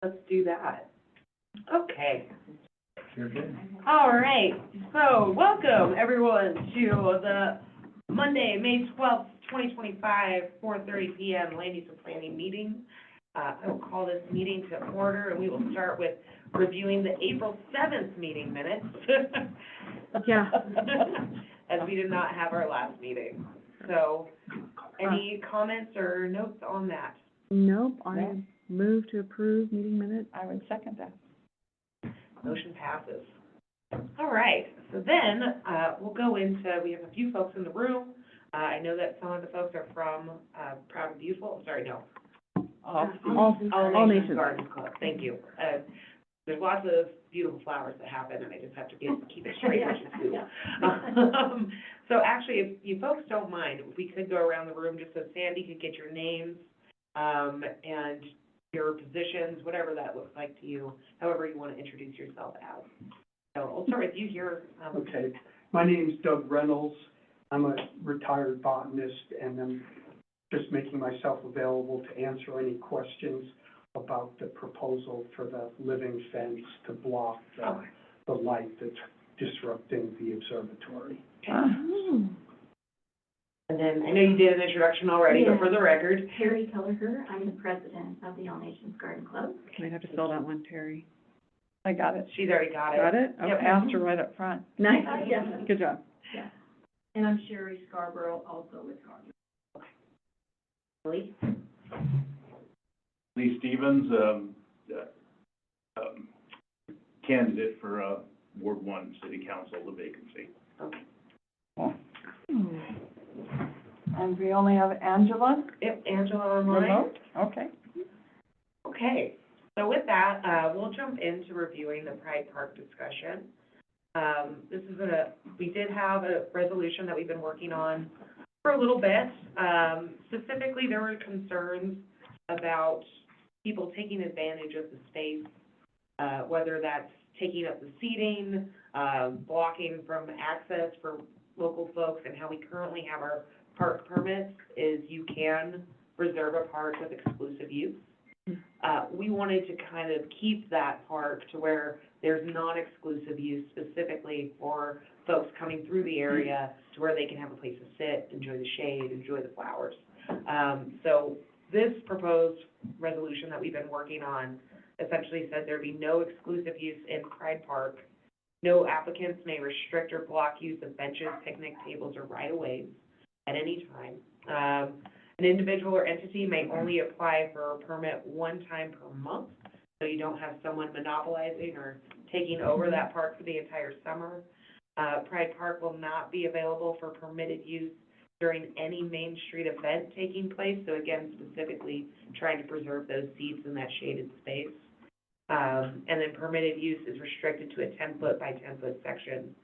let's do that. Okay. Sure did. All right, so welcome everyone to the Monday, May 12th, 2025, 4:30 p.m. Land Use and Planning meeting. I will call this meeting to order, and we will start with reviewing the April 7th meeting minutes. Yeah. As we did not have our last meeting. So, any comments or notes on that? Nope, I No. move to approve meeting minutes. I would second that. Motion passes. All right, so then, we'll go into, we have a few folks in the room. I know that some of the folks are from, Proud and Beautiful, sorry, no. All All Nations. Nations Garden Club, thank you. There's lots of beautiful flowers that happen, and I just have to keep it straight, which is cool. So actually, if you folks don't mind, if we could go around the room just so Sandy could get your names, and your positions, whatever that looks like to you, however you want to introduce yourself as. So I'll start with you here. Okay, my name's Doug Reynolds. I'm a retired botanist, and I'm just making myself available to answer any questions about the proposal for the living fence to block the light that's disrupting the observatory. And then, I know you did an introduction already, but for the record. Terry Kelleher, I'm the president of the All Nations Garden Club. Might have to spell that one, Terry. I got it. She's already got it. Got it? I Yep. asked her right up front. Nice. Yes. Good job. Yes. And I'm Sherry Scarborough, also with Garden. Lee? Lee Stevens, candidate for, Ward 1 City Council, the vacancy. Okay. And we only have Angela Yep, Angela online. remote? Okay. Okay, so with that, we'll jump into reviewing the Pride Park discussion. This is we did have a resolution that we've been working on for a little bit. Specifically, there were concerns about people taking advantage of the space, whether that's taking up the seating, blocking from access for local folks, and how we currently have our park permits is you can reserve a park with exclusive use. We wanted to kind of keep that park to where there's non-exclusive use specifically for folks coming through the area to where they can have a place to sit, enjoy the shade, enjoy the flowers. So this proposed resolution that we've been working on essentially said there'd be no exclusive use in Pride Park. No applicants may restrict or block use of benches, picnic tables, or right-of-ways at any time. An individual or entity may only apply for a permit one time per month, so you don't have someone monopolizing or taking over that park for the entire summer. Pride Park will not be available for permitted use during any Main Street event taking place, so again, specifically trying to preserve those seats in that shaded space. And then permitted use is restricted to a 10-foot by 10-foot section.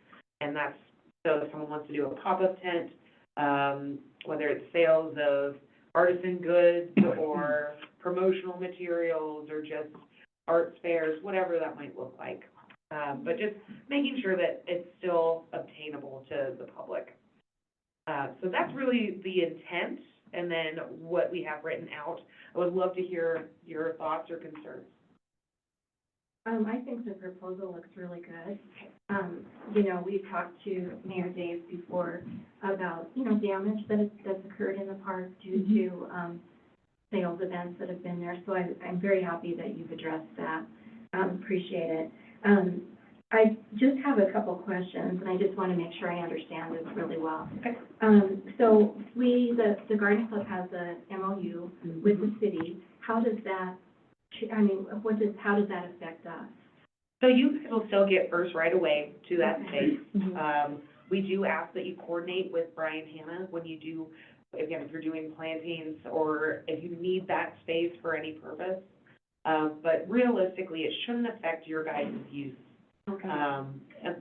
And that's, so if someone wants to do a pop-up tent, whether it's sales of artisan goods or promotional materials or just art fairs, whatever that might look like. But just making sure that it's still obtainable to the public. So that's really the intent, and then what we have written out. I would love to hear your thoughts or concerns. I think the proposal looks really good. You know, we've talked to Mayor Dave before about, you know, damage that's occurred in the park due to, sales events that have been there. So I'm very happy that you've addressed that. Appreciate it. I just have a couple questions, and I just want to make sure I understand this really well. Okay. So the Garden Club has a MOU with the city. How does that, how does that affect us? So you will still get first right away to that Okay. space. We do ask that you coordinate with Brian Hanna when you do, again, if you're doing plantings or if you need that space for any purpose. But realistically, it shouldn't affect your guys' use. Okay.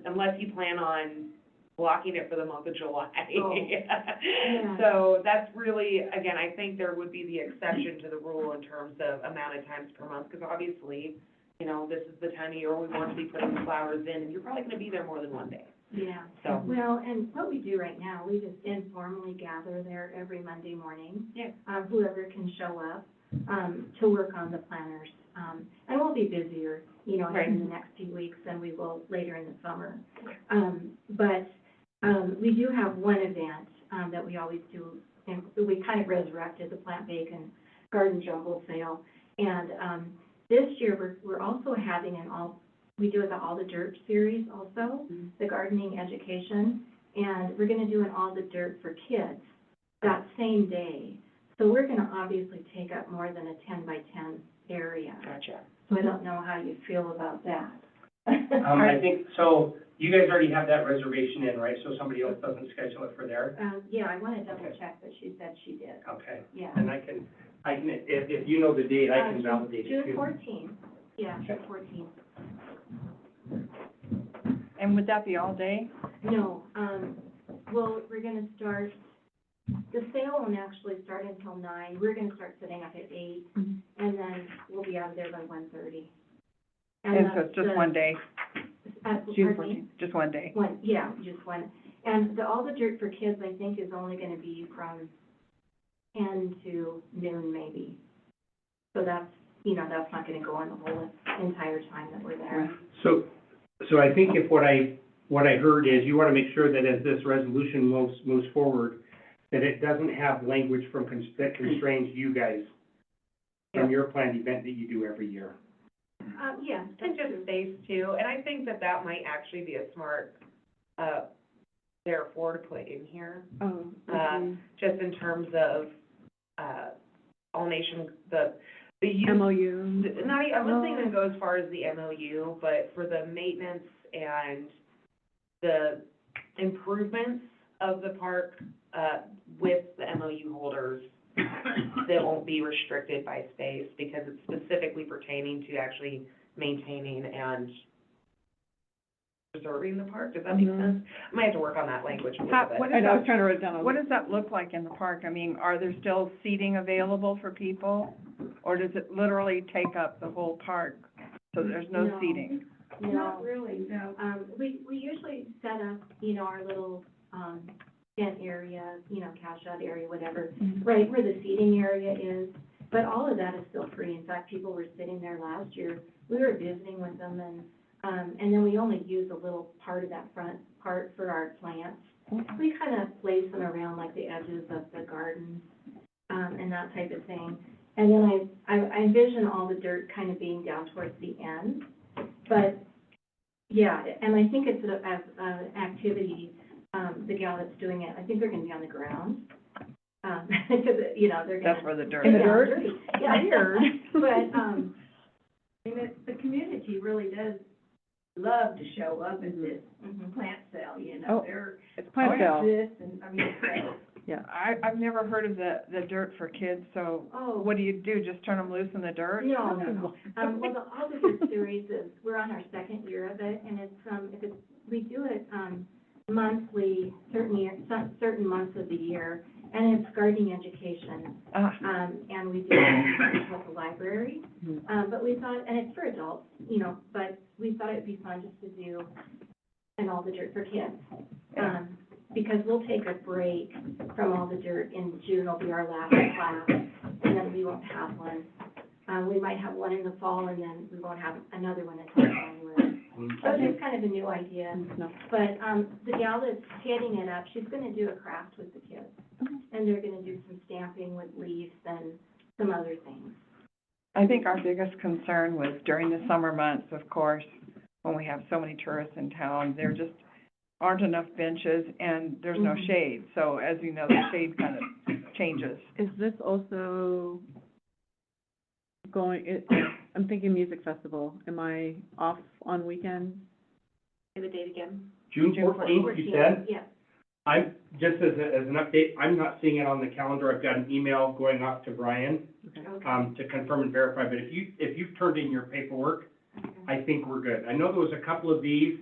Unless you plan on blocking it for the month of July. Oh. Yeah. So that's really, again, I think there would be the exception to the rule in terms of amount of times per month, because obviously, you know, this is the time of year we want to be putting the flowers in, and you're probably gonna be there more than one day. Yeah. So. Well, and what we do right now, we just informally gather there every Monday morning. Yeah. Whoever can show up. to work on the planners. And we'll be busier, you know, Right. in the next few weeks than we will later in the summer. But we do have one event, that we always do, and we kind of resurrected the Plant Bacon Garden Jumble Sale. And, this year, we're also having we do the All the Dirt series also, the gardening education, and we're gonna do an All the Dirt for kids that same day. So we're gonna obviously take up more than a 10 by 10 area. Gotcha. So I don't know how you feel about that. I think, so you guys already have that reservation in, right? So somebody else doesn't schedule it for there? Yeah, I wanna double check, but she said she did, Okay. yeah. And I can, if you know the date, I can June- validate it June too. 14th, yeah, June 14th. And would that be all day? No, well, we're gonna start, the sale won't actually start until 9. We're gonna start setting up at 8, Mhm. and then we'll be out of there by 1:30. And so that's it's just the- one day, June pardon me? 14th, just one day? One, yeah, just one. And All the Dirt for Kids, I think, is only gonna be from 10 to noon maybe. So that's, you know, that's not gonna go on the whole entire time that we're there. So I think if what I heard is you want to make sure that as this resolution moves forward, that it doesn't have language that constrains you guys from your planned event that you do every year. Yeah, And that's just true. space too, and I think that might actually be a smart, therefore to put in here, Oh, just in terms of, all nation, the youth. MOU. Not, I wouldn't even go as far as the MOU, but for the maintenance and the improvements of the park, with the MOU holders, that won't be restricted by space, because it's specifically pertaining to actually maintaining and preserving the park. Does that make Mhm. sense? I might have to work on that language a How- little what bit. I know, I was trying to write it down. What does that look like in the park? I mean, are there still seating available for people? Or does it literally take up the whole park, so there's no No. seating? Not really. No. We usually set up, you know, our little, tent area, you know, cash out area, whatever, right where the seating area is, but all of that is still free. In fact, people were sitting there last year, we were visiting with them, and then we only use a little part of that front part for our plants. We kind of place them around like the edges of the garden, and that type of thing. And then I envision All the Dirt kind of being down towards the end, but, yeah, and I think it's an activity, the gal that's doing it, I think they're gonna be on the ground. Because, you know, they're gonna. That's where the dirt In the is. dirt? dirty. Yeah. Weird. But, And the community really does love to show up at this mhm. plant sale, you Oh, know, they're, It's plant yeah. sale. this, and, I mean, so, I've never heard of the dirt for kids, so Oh, what do you do, just turn them loose in the dirt? no, no. Well, the All the Dirt series is, we're on our second year of it, and we do it, monthly, certain months of the year, and it's gardening education. And we do it with the library. But we thought, and it's for adults, you know, but we thought it'd be fun just to do an All the Dirt for Kids. Because we'll take a break from All the Dirt in June, will be our last class, and then we won't have one. We might have one in the fall, and then we won't have another one until January. So it's just kind of a new idea. No. But, the gal that's heading it up, she's gonna do a craft with the kids. And they're gonna do some stamping with leaves and some other things. I think our biggest concern was during the summer months, of course, when we have so many tourists in town, there just aren't enough benches and there's no Mhm. shade. So as you know, the shade kind of changes. Is this also I'm thinking music festival. Am I off on weekends? Say the date again. June June 14th, you said? Yeah. I'm, just as an update, I'm not seeing it on the calendar. I've got an email going off to Brian, Okay. to confirm and verify, but if you've turned in your paperwork, I think we're good. I know there was a couple of these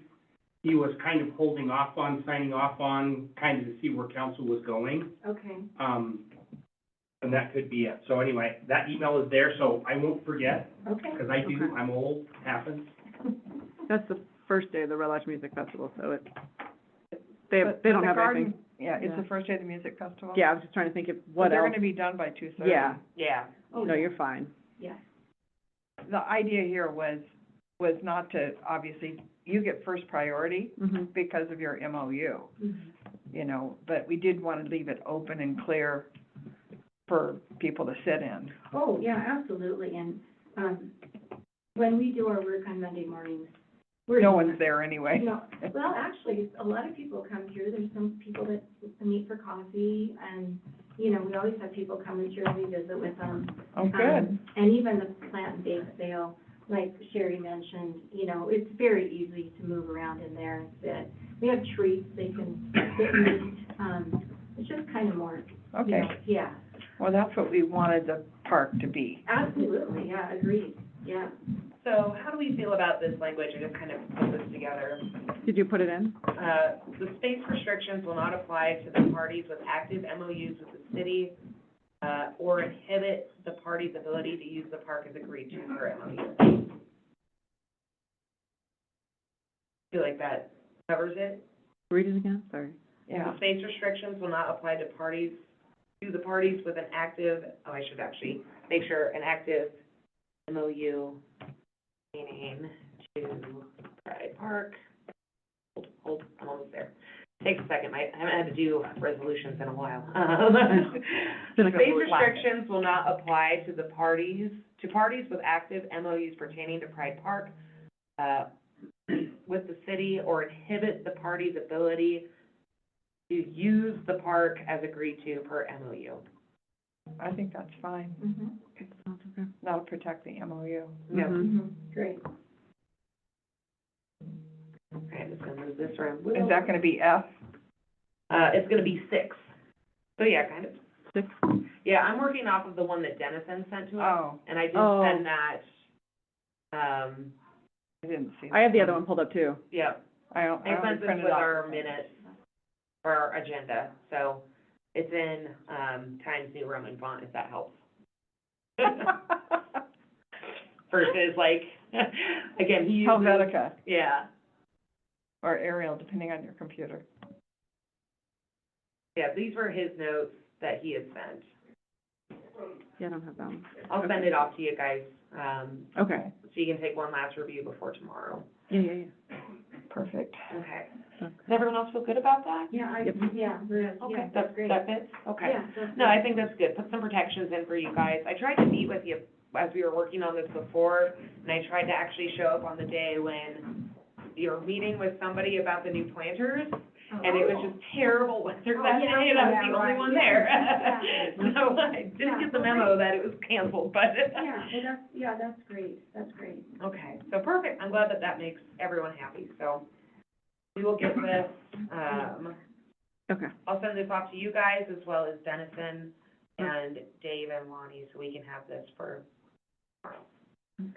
he was kind of holding off on, signing off on, kind of to see where council was going. Okay. And that could be it. So anyway, that email is there, so I won't forget, Okay. because I do, Okay. I'm old, happens. That's the first day of the Red Lodge Music Festival, so they But don't the have garden- anything. Yeah, it's the Yeah. first day of the music festival. Yeah, I was just trying to think of what They're else. gonna be done by 2:30. Yeah, Yeah, Oh, no, yeah. you're fine. Yeah. The idea here was not to, obviously, you get first priority Mm-hmm. because of your MOU, Mhm. you know, but we did want to leave it open and clear for people to sit in. Oh, yeah, absolutely, and, when we do our work on Monday mornings, we're. No one's there anyway. No, well, actually, a lot of people come through, there's some people that meet for coffee, and, you know, we always have people coming through and we visit with them. Oh, good. And even the plant and bake sale, like Sherry mentioned, you know, it's very easy to move around in there and sit. We have treats they can sit and eat, it's just kind of more, you Okay, know, yeah, well, that's what we wanted the park to be. absolutely, yeah, agreed, yeah. so how do we feel about this language? I just kind of put this together. Did you put it in? The space restrictions will not apply to the parties with active MOUs with the city, or inhibit the party's ability to use the park as agreed to per MOU. Feel like that covers it? Read it again, sorry. Yeah. The space restrictions will not apply to the parties with an active, I should actually make sure, an active MOU meaning to Pride Park. Hold, I'm almost there. Takes a second, I haven't had to do resolutions in a while. Been a couple Space of- restrictions will not apply to parties with active MOUs pertaining to Pride Park, with the city, or inhibit the party's ability to use the park as agreed to per MOU. I think that's fine. Mm-hmm. Okay, sounds okay. That'll protect the MOU. Yep. Mhm. Great. Okay, I'm just gonna move this around. Is that gonna be F? It's gonna be 6. So yeah, kind of. 6? Yeah, I'm working off of the one that Dennison sent to us, Oh, and I did Oh. send that, I didn't see that. I have the other one pulled up too. yeah. I I only sent this printed with off our the- minutes, or our agenda, so it's in, Times New Roman font, if that helps. Versus like, again, he uses. Helvetica Yeah, or Arial, depending on your computer. yeah, these were his notes that he had sent. Yeah, I don't have that one. I'll send it off to you guys, Okay, so you can take one last review before tomorrow. yeah. Perfect. Okay. Okay. Does everyone else feel good about that? Yeah, Yep. yeah, Okay, that's great. that fits? Okay. Yeah, that's No, great. I think that's good. Put some protections in for you guys. I tried to meet with you as we were working on this before, and I tried to actually show up on the day when you're meeting with somebody about the new planters, and it was just terrible weather Oh, that yeah, day, and I was yeah, the only right. one there. Yeah. So I didn't get the memo that it was canceled, but. Yeah, that's great, that's great. Okay, so perfect. I'm glad that that makes everyone happy, so we will get this, Okay. I'll send this off to you guys as well as Dennison and Dave and Lonnie, so we can have this for tomorrow.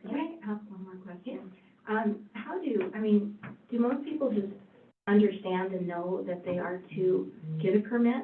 Can I ask one more question? Do most people just understand and know that they are to get a permit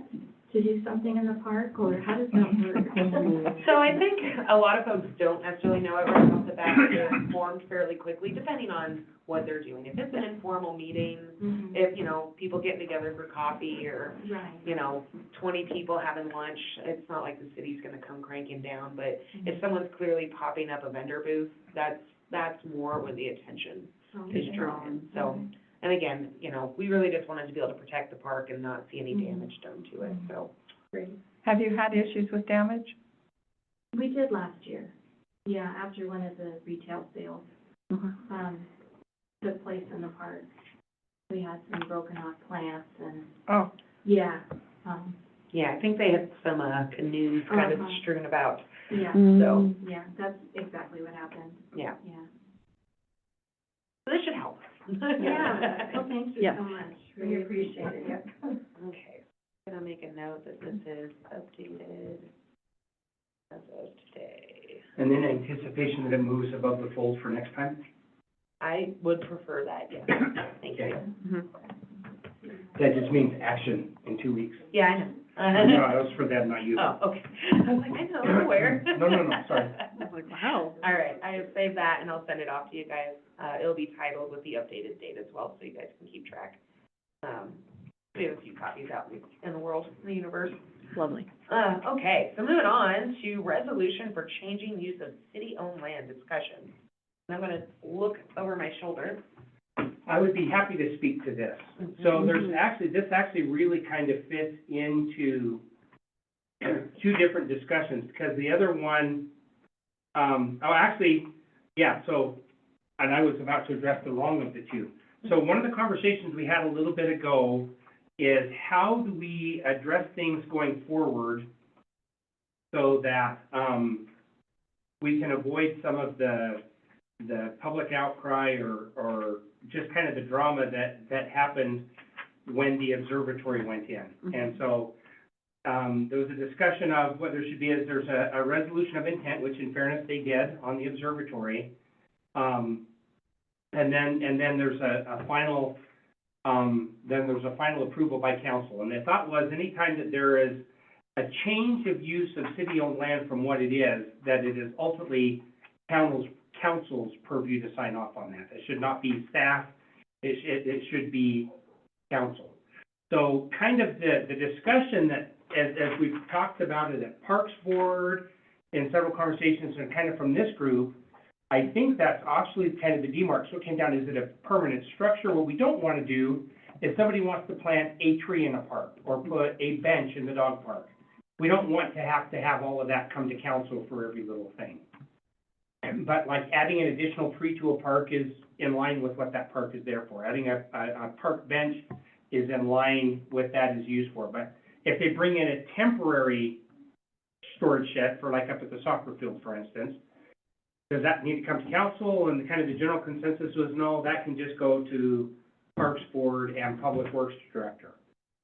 to do something in the park, or how does that work? So I think a lot of folks don't necessarily know it right off the bat, but they're informed fairly quickly, depending on what they're doing. If it's an informal meeting, Mhm. if, you know, people getting together for coffee or, Right. you know, 20 people having lunch, it's not like the city's gonna come cranking down, but if someone's clearly popping up a vendor booth, that's more where the attention is Okay. drawn, so. And again, you know, we really just wanted to be able to protect the park and not see any Mhm. damage done to it, so. Great. Have you had issues with damage? We did last year, yeah, after one of the retail sales, Okay. took place in the park. We had some broken off plants and, Oh, yeah, Yeah, I think they had some, canoes kind of Uh-huh. strewn about, yeah, so, yeah, that's exactly what happened, yeah. yeah. So this should help. Yeah, well, thank you Yes. so much, really appreciate it, yeah. Okay, I'm gonna make a note that this is updated as of today. And in anticipation that it moves above the fold for next time? I would prefer that, yes, thank you. Mhm. That just means action in 2 weeks. Yeah, I know. No, that was for them, not you. Oh, okay. I was like, I know, I'm aware. No, sorry. I was like, wow. All right, I have saved that and I'll send it off to you guys. It'll be titled with the updated date as well, so you guys can keep track. We have a few copies out in the world, in the universe. Lovely. Okay, so moving on to resolution for changing use of city-owned land discussion. And I'm gonna look over my shoulder. I would be happy to speak to this. So there's actually, this actually really kind of fits into two different discussions, because the other one, and I was about to address the wrong of the two. So one of the conversations we had a little bit ago is how do we address things going forward so that, we can avoid some of the public outcry or just kind of the drama that happened when the observatory went in. And so, there was a discussion of what there should be, there's a resolution of intent, which in fairness they did on the observatory. And then there's a final approval by council. And the thought was anytime that there is a change of use of city-owned land from what it is, that it is ultimately council's purview to sign off on that. It should not be staff, it should be council. So kind of the discussion that, as we've talked about it at Parks Board, in several conversations, and kind of from this group, I think that's actually kind of the demarc. So it came down, is it a permanent structure? What we don't want to do is somebody wants to plant a tree in a park or put a bench in the dog park. We don't want to have all of that come to council for every little thing. But like adding an additional tree to a park is in line with what that park is there for. Adding a park bench is in line with that is used for. But if they bring in a temporary storage shed for like up at the soccer field, for instance, does that need to come to council? And kind of the general consensus was no, that can just go to Parks Board and Public Works Director.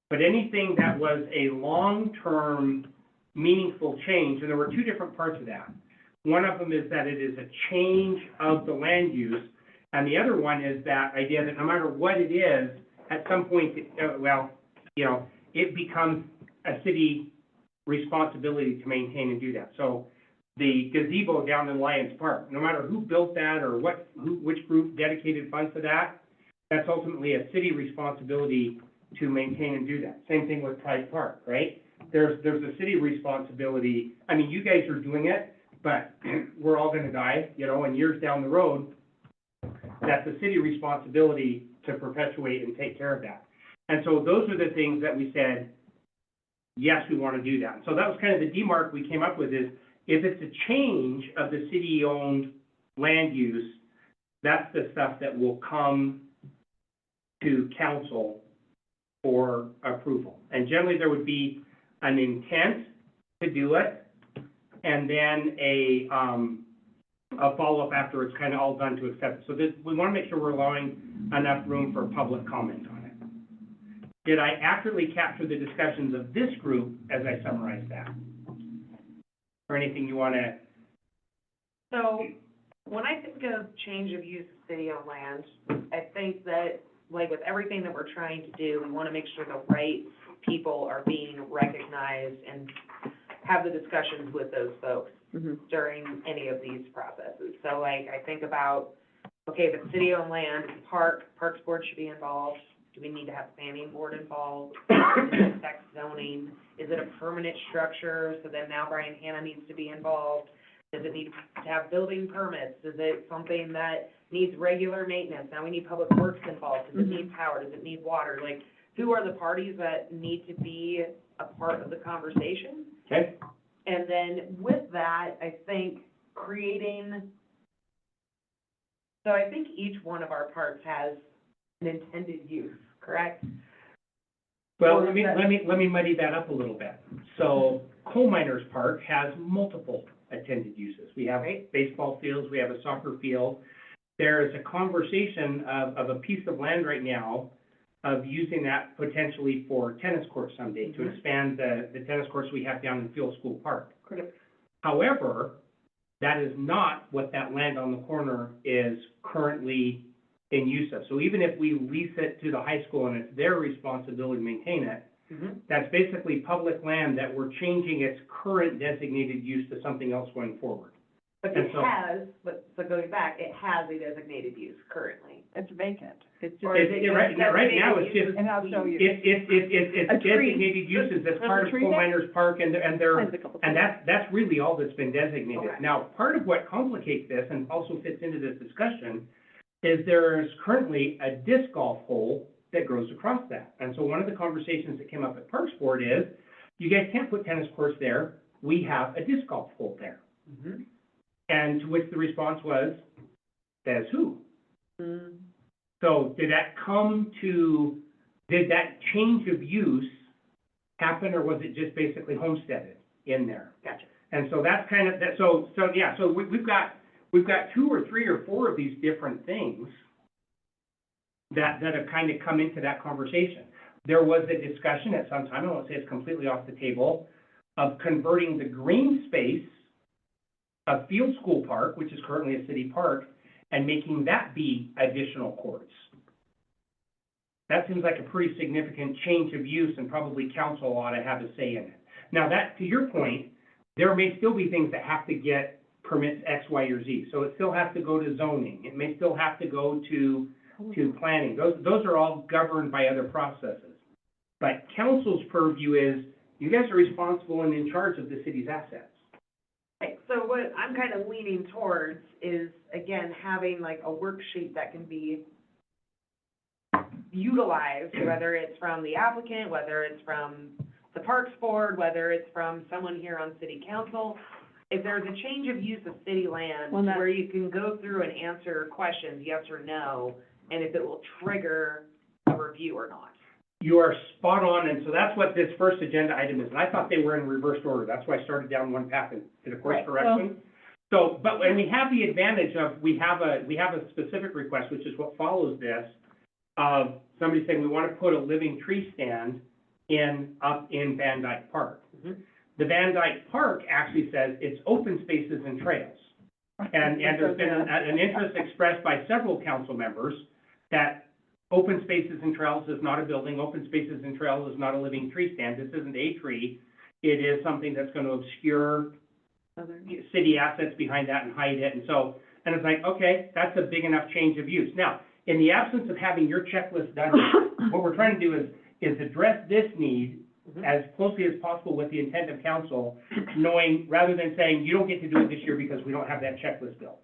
But anything that was a long-term meaningful change, and there were two different parts of that. One of them is that it is a change of the land use, and the other one is that idea that no matter what it is, at some point, it becomes a city responsibility to maintain and do that. So the gazebo down in Lions Park, no matter who built that or which group dedicated funds to that, that's ultimately a city responsibility to maintain and do that. Same thing with Pride Park, right? There's a city responsibility. I mean, you guys are doing it, but we're all gonna die, and years down the road, that's a city responsibility to perpetuate and take care of that. And so those are the things that we said, yes, we want to do that. So that was kind of the demarc we came up with is, if it's a change of the city-owned land use, that's the stuff that will come to council for approval. And generally, there would be an intent to do it, and then a follow-up after it's kind of all done to accept it. So we want to make sure we're allowing enough room for public comment on it. Did I accurately capture the discussions of this group as I summarized that? Or anything you want to? So when I think of change of use of city-owned land, I think that, like with everything that we're trying to do, we want to make sure the right people are being recognized and have the discussions with those folks during any of these processes. So like, I think about, okay, if it's city-owned land, it's a park, Parks Board should be involved. Do we need to have planning board involved? Is it affect zoning? Is it a permanent structure? So then now Brian Hanna needs to be involved. Does it need to have building permits? Is it something that needs regular maintenance? Now we need public works involved. Does it need power? Does it need water? Like, who are the parties that need to be a part of the conversation? Okay. And then with that, I think so I think each one of our parks has an intended use, correct? Well, let me muddy that up a little bit. So Coal Miners Park has multiple intended uses. We have baseball fields, we have a soccer field. There is a conversation of a piece of land right now of using that potentially for tennis courts someday, to expand the tennis courts we have down in Field School Park. Correct. However, that is not what that land on the corner is currently in use of. So even if we lease it to the high school and it's their responsibility to maintain it, that's basically public land that we're changing its current designated use to something else going forward. But And it so- has, so going back, it has a designated use currently. It's vacant. It's just, Or is It- it right- just right now, it's designated just- And I'll uses show we- you. It's A tree. designated uses as There's part a of tree Coal there? Miners Park, and they're, there's a couple. and that's really all that's been designated. Okay. Now, part of what complicates this, and also fits into this discussion, is there's currently a disc golf hole that grows across that. And so one of the conversations that came up at Parks Board is, you guys can't put tennis courts there, we have a disc golf hole there. Mhm. And to which the response was, says who? Mm. So did that change of use happen, or was it just basically homesteaded in there? Gotcha. And so that's kind of, so we've got 2 or 3 or 4 of these different things that have kind of come into that conversation. There was a discussion at some time, I won't say it's completely off the table, of converting the green space of Field School Park, which is currently a city park, and making that be additional courts. That seems like a pretty significant change of use, and probably council ought to have a say in it. Now, that, to your point, there may still be things that have to get permits X, Y, or Z. So it still has to go to zoning. It may still have to go to planning. Those are all governed by other processes. But council's purview is, you guys are responsible and in charge of the city's assets. Right, so what I'm kind of leaning towards is, again, having like a worksheet that can be utilized, whether it's from the applicant, whether it's from the Parks Board, whether it's from someone here on city council. If there's a change of use of city land, Well, that- where you can go through and answer questions, yes or no, and if it will trigger a review or not. You are spot on, and so that's what this first agenda item is, and I thought they were in reversed order, that's why I started down one path and did a course Right. correction. So, but when we have the advantage of, we have a specific request, which is what follows this, of somebody saying, we want to put a living tree stand up in Van Dyke Park. Mhm. The Van Dyke Park actually says it's open spaces and trails. And there's been an interest expressed by several council members that open spaces and trails is not a building, open spaces and trails is not a living tree stand, this isn't a tree. It is something that's gonna obscure Other. city assets behind that and hide it, and so, and it's like, okay, that's a big enough change of use. Now, in the absence of having your checklist done, what we're trying to do is address this need Mhm. as closely as possible with the intent of council, knowing, rather than saying, you don't get to do it this year because we don't have that checklist built.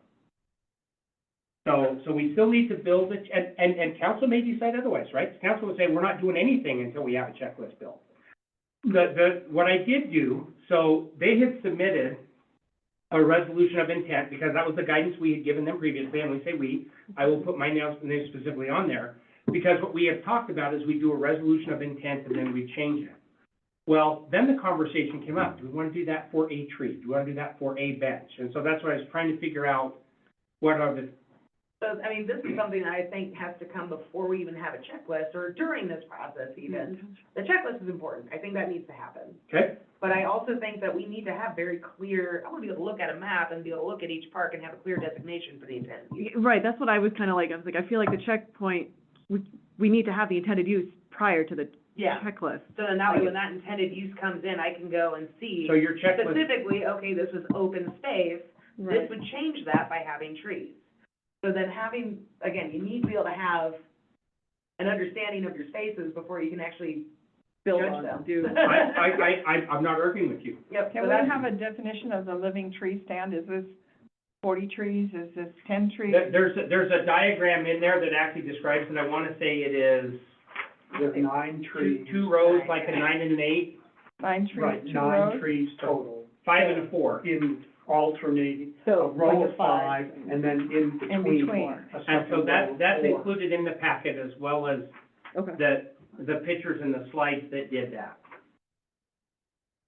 So we still need to build it, and council may decide otherwise, right? Council would say, we're not doing anything until we have a checklist built. What I did do, so they had submitted a resolution of intent, because that was the guidance we had given them previously, and we say we, I will put my name specifically on there, because what we have talked about is we do a resolution of intent and then we change it. Well, then the conversation came up, do we want to do that for a tree? Do we want to do that for a bench? And so that's what I was trying to figure out, what are the, So, I mean, this is something that I think has to come before we even have a checklist, or during this process even. The checklist is important, I think that needs to happen. okay? But I also think that we need to have very clear, I want to be able to look at a map and be able to look at each park and have a clear designation for the intent. Right, that's what I was kind of like, I was like, I feel like the checkpoint, we need to have the intended use prior to the Yeah, checklist. so then that way, when that intended use comes in, I can go and see So your checklist, specifically, okay, this was open space, this Right. would change that by having trees. So then having, again, you need to be able to have an understanding of your spaces before you can actually Build judge on, them. do. I'm not arguing with you. Yep, Can so we that's, have a definition of the living tree stand? Is this 40 trees? Is this 10 trees? There's a diagram in there that actually describes it, I want to say it is There's 9 trees. two rows, like a 9 and an 8, 9 trees, Right, 2 9 rows? trees total, 5 and a 4. in alternating, a So, row like of 5, and then in In between. between. a And second so row that's of 4. included in the packet, as well as okay. the pictures and the slides that did that.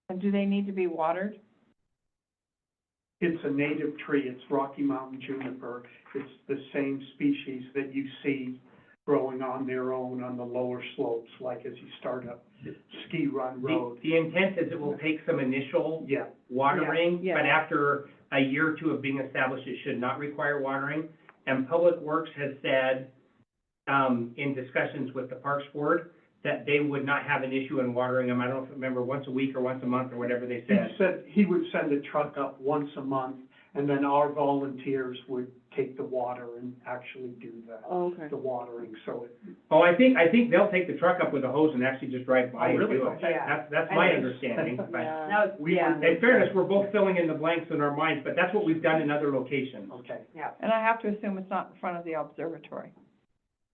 And do they need to be watered? It's a native tree, it's Rocky Mountain juniper. It's the same species that you see growing on their own on the lower slopes, like as you start up Ski Run Road. The intent is it will take some initial Yeah, watering, Yeah. but after a year or two of being established, it should not require watering. And Public Works has said, in discussions with the Parks Board, that they would not have an issue in watering them. I don't remember, once a week or once a month or whatever they he said. said he would send a truck up once a month and then our volunteers would take the water and actually do Oh, okay. the watering, so it, Oh, I think they'll take the truck up with a hose and actually just drive by and really? do it. Yeah. That's my understanding, but Yeah. That was, we yeah. would. in fairness, we're both filling in the blanks in our minds, but that's what we've done in other locations. Okay. And I have to assume it's not in front of the observatory.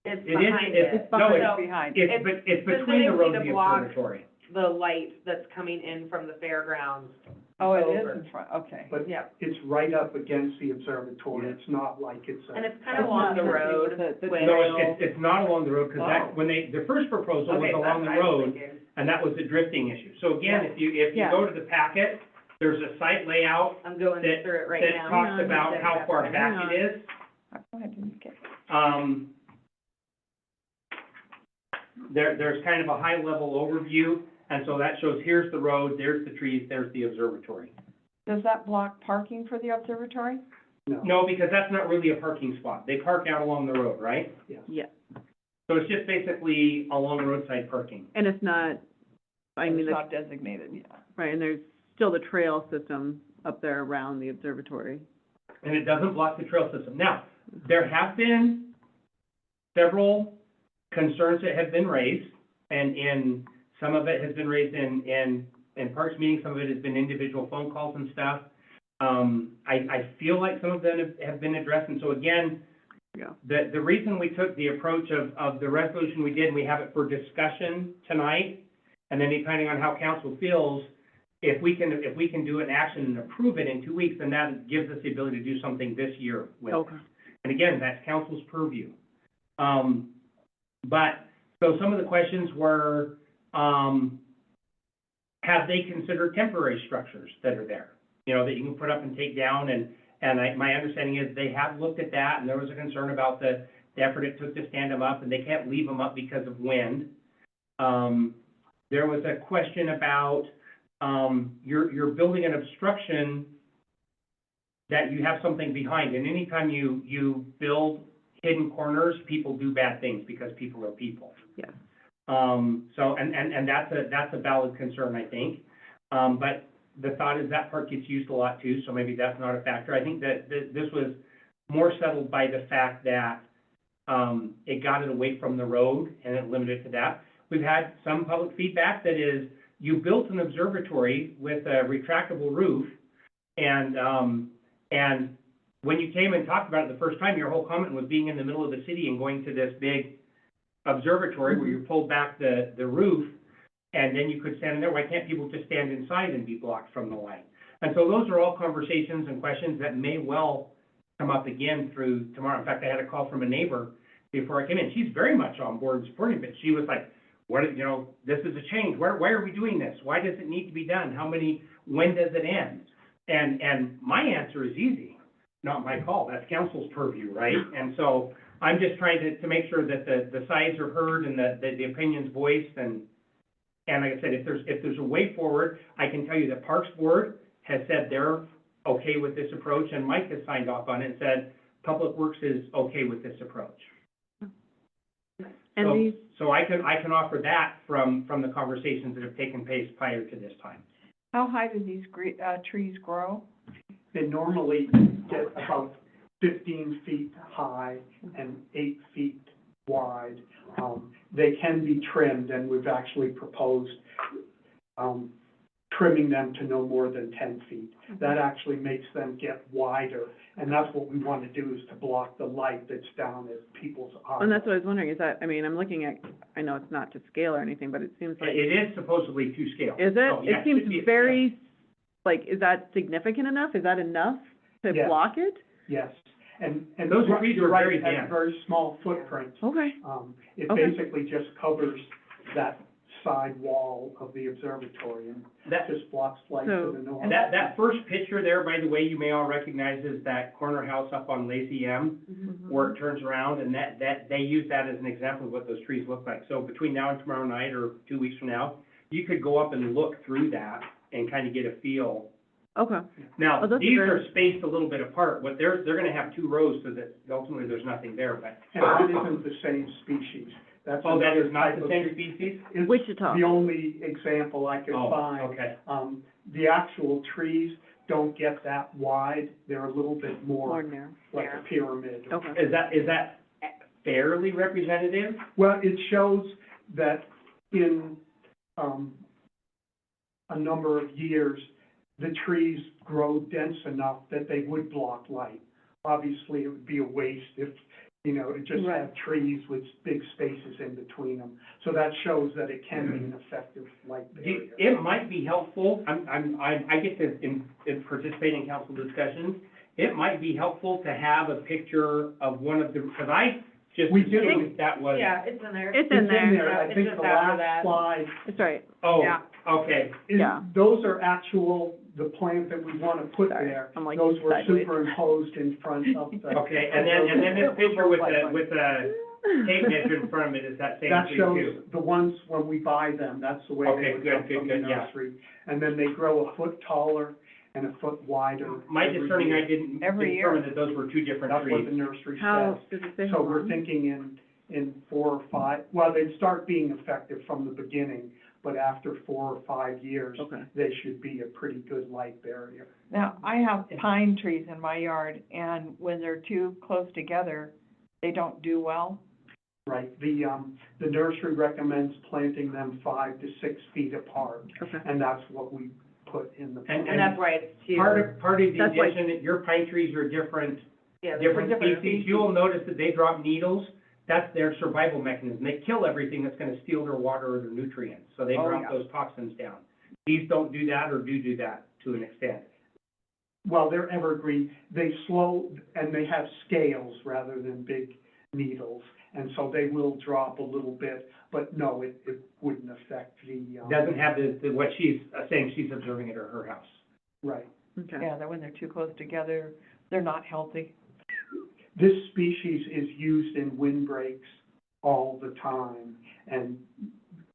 It's It is, behind it's, it. no, behind it's, Behind. it's between the road and the specifically to block- observatory. The light that's coming in from the fairgrounds. Oh, it is over. in front, okay. But Yeah. it's right up against the observatory, Yeah. it's not like it's a. And it's kind of along the road The with. No, it's not along the road, because Oh. that, when the first proposal was Okay, along the that's what I was road, thinking. and that was the drifting issue. So again, if you Yeah. go to the packet, there's a site layout I'm going that, through it right that now. talks about how far back it is. Go ahead, didn't get. There's kind of a high-level overview, and so that shows, here's the road, there's the trees, there's the observatory. Does that block parking for the observatory? No, because that's not really a parking spot. They park out along the road, right? Yeah, So it's just basically along the roadside parking. and it's not, I mean, It's it's, not designated, yeah. right, and there's still the trail system up there around the observatory. And it doesn't block the trail system. Now, there have been several concerns that have been raised, and some of it has been raised in Parks meetings, some of it has been individual phone calls and stuff. I feel like some of them have been addressed, and so again, Yeah. the reason we took the approach of the resolution we did, and we have it for discussion tonight, and then depending on how council feels, if we can do an action and approve it in 2 weeks, then that gives us the ability to do something this year with it. Okay. And again, that's council's purview. But, so some of the questions were, have they considered temporary structures that are there? You know, that you can put up and take down, my understanding is they have looked at that, and there was a concern about the effort it took to stand them up, and they can't leave them up because of wind. There was a question about, you're building an obstruction that you have something behind, and anytime you build hidden corners, people do bad things because people are people. Yes. So, and that's a valid concern, I think. But the thought is that part gets used a lot too, so maybe that's not a factor. I think that this was more settled by the fact that, it got it away from the road and it limited to that. We've had some public feedback that is, you built an observatory with a retractable roof, and when you came and talked about it the first time, your whole comment was being in the middle of the city and going to this big observatory where you pulled back the roof, and then you could stand in there. Why can't people just stand inside and be blocked from the light? And so those are all conversations and questions that may well come up again through tomorrow. In fact, I had a call from a neighbor before I came in. She's very much on board and supporting it. She was like, what, you know, this is a change. Why are we doing this? Why does it need to be done? When does it end? And my answer is easy. Not my call, that's council's purview, right? And so I'm just trying to make sure that the sides are heard and that the opinions voiced, and like I said, if there's a way forward, I can tell you that Parks Board has said they're okay with this approach, and Mike has signed off on it and said Public Works is okay with this approach. And So- these, So I can offer that from the conversations that have taken place prior to this time. How high do these trees grow? They normally get about 15 feet high and 8 feet wide. They can be trimmed, and we've actually proposed, trimming them to no more than 10 feet. That actually makes them get wider, and that's what we want to do, is to block the light that's down at people's eyes. and that's what I was wondering, is that, I mean, I'm looking at, I know it's not to scale or anything, but it seems like, It is supposedly to scale. is So, it? yeah, It seems should be a very, like, is that significant enough? Is that enough to Yes. block it? Yes, and Those trees you're are right, very it has a dense. very small footprint. Okay, It Okay. basically just covers that side wall of the observatory, and That, just blocks light to the north. that first picture there, by the way, you may all recognize is that corner house up on Lazy M, where it turns around, and that, they use that as an example of what those trees look like. So between now and tomorrow night, or 2 weeks from now, you could go up and look through that and kind of get a feel. okay, Now, Oh, those are these very- are spaced a little bit apart, but they're gonna have 2 rows so that ultimately there's nothing there, but. And that isn't the same species. That's Oh, that another is not type the of- same species? It's Wichita. the only example I could Oh, find. okay. The actual trees don't get that wide. They're a little bit More more narrow. like a pyramid. Okay. Is that fairly representative? Well, it shows that in, a number of years, the trees grow dense enough that they would block light. Obviously, it would be a waste if, you know, to just have trees with big spaces in between them. So that shows that it can be an effective light barrier. It might be helpful, I get to participate in council discussions. It might be helpful to have a picture of one of the, because I just We do. assumed that was. Yeah, it's in there. It's in there. I It's think just the after last that. slide It's right. Oh, Yeah. okay. is, Yeah. those are actual, the plans that we want to put Sorry, there. I'm like Those were sideways. superimposed in front of the. Okay, and then this picture with the tape measure in front of it is that same That tree shows too? the ones when we buy them, that's the way they Okay, would good, come good, from the good, yeah. nursery. And then they grow a foot taller and a foot wider. My every discerning year. eye didn't Every year. determine that those were two different That's what trees. the nursery How, says. does it say So how we're long? thinking in 4 or 5, well, they'd start being effective from the beginning, but after 4 or 5 years, Okay. they should be a pretty good light barrier. Now, I have pine trees in my yard, and when they're too close together, they don't do well. Right, the nursery recommends planting them 5 to 6 feet apart, Okay. and that's what we put in the. And- And that's why it's two. Part of the That's why- addition, your pine trees are different, Yeah, they're different species. You'll notice that they drop needles. That's their survival mechanism. They kill everything that's gonna steal their water or their nutrients, so they Oh, drop yeah. those toxins down. These don't do that or do that to an extent. Well, they're evergreen, they slow, and they have scales rather than big needles, and so they will drop a little bit, but no, it wouldn't affect the, Doesn't have the what she's saying she's observing at her house. right. Okay. Yeah, that when they're too close together, they're not healthy. This species is used in windbreaks all the time, and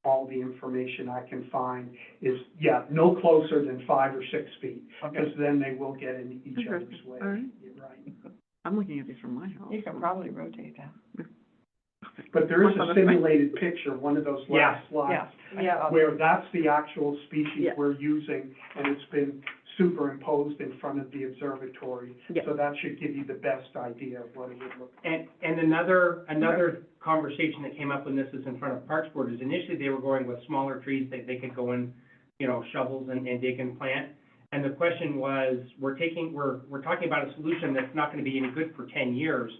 all the information I can find is, yeah, no closer than 5 or 6 feet, because then they will get in each other's Interesting. way. All right. You're right. I'm looking at these from my house. You can probably rotate them. But there is What's on a the- simulated picture, one of those last slides, Yeah. where that's the actual species Yeah. we're using, and it's been superimposed in front of the observatory. Yeah. So that should give you the best idea of what it would look like. And another conversation that came up when this was in front of Parks Board is initially they were going with smaller trees that they could go in, you know, shovels and dig and plant. And the question was, we're talking about a solution that's not gonna be any good for 10 years.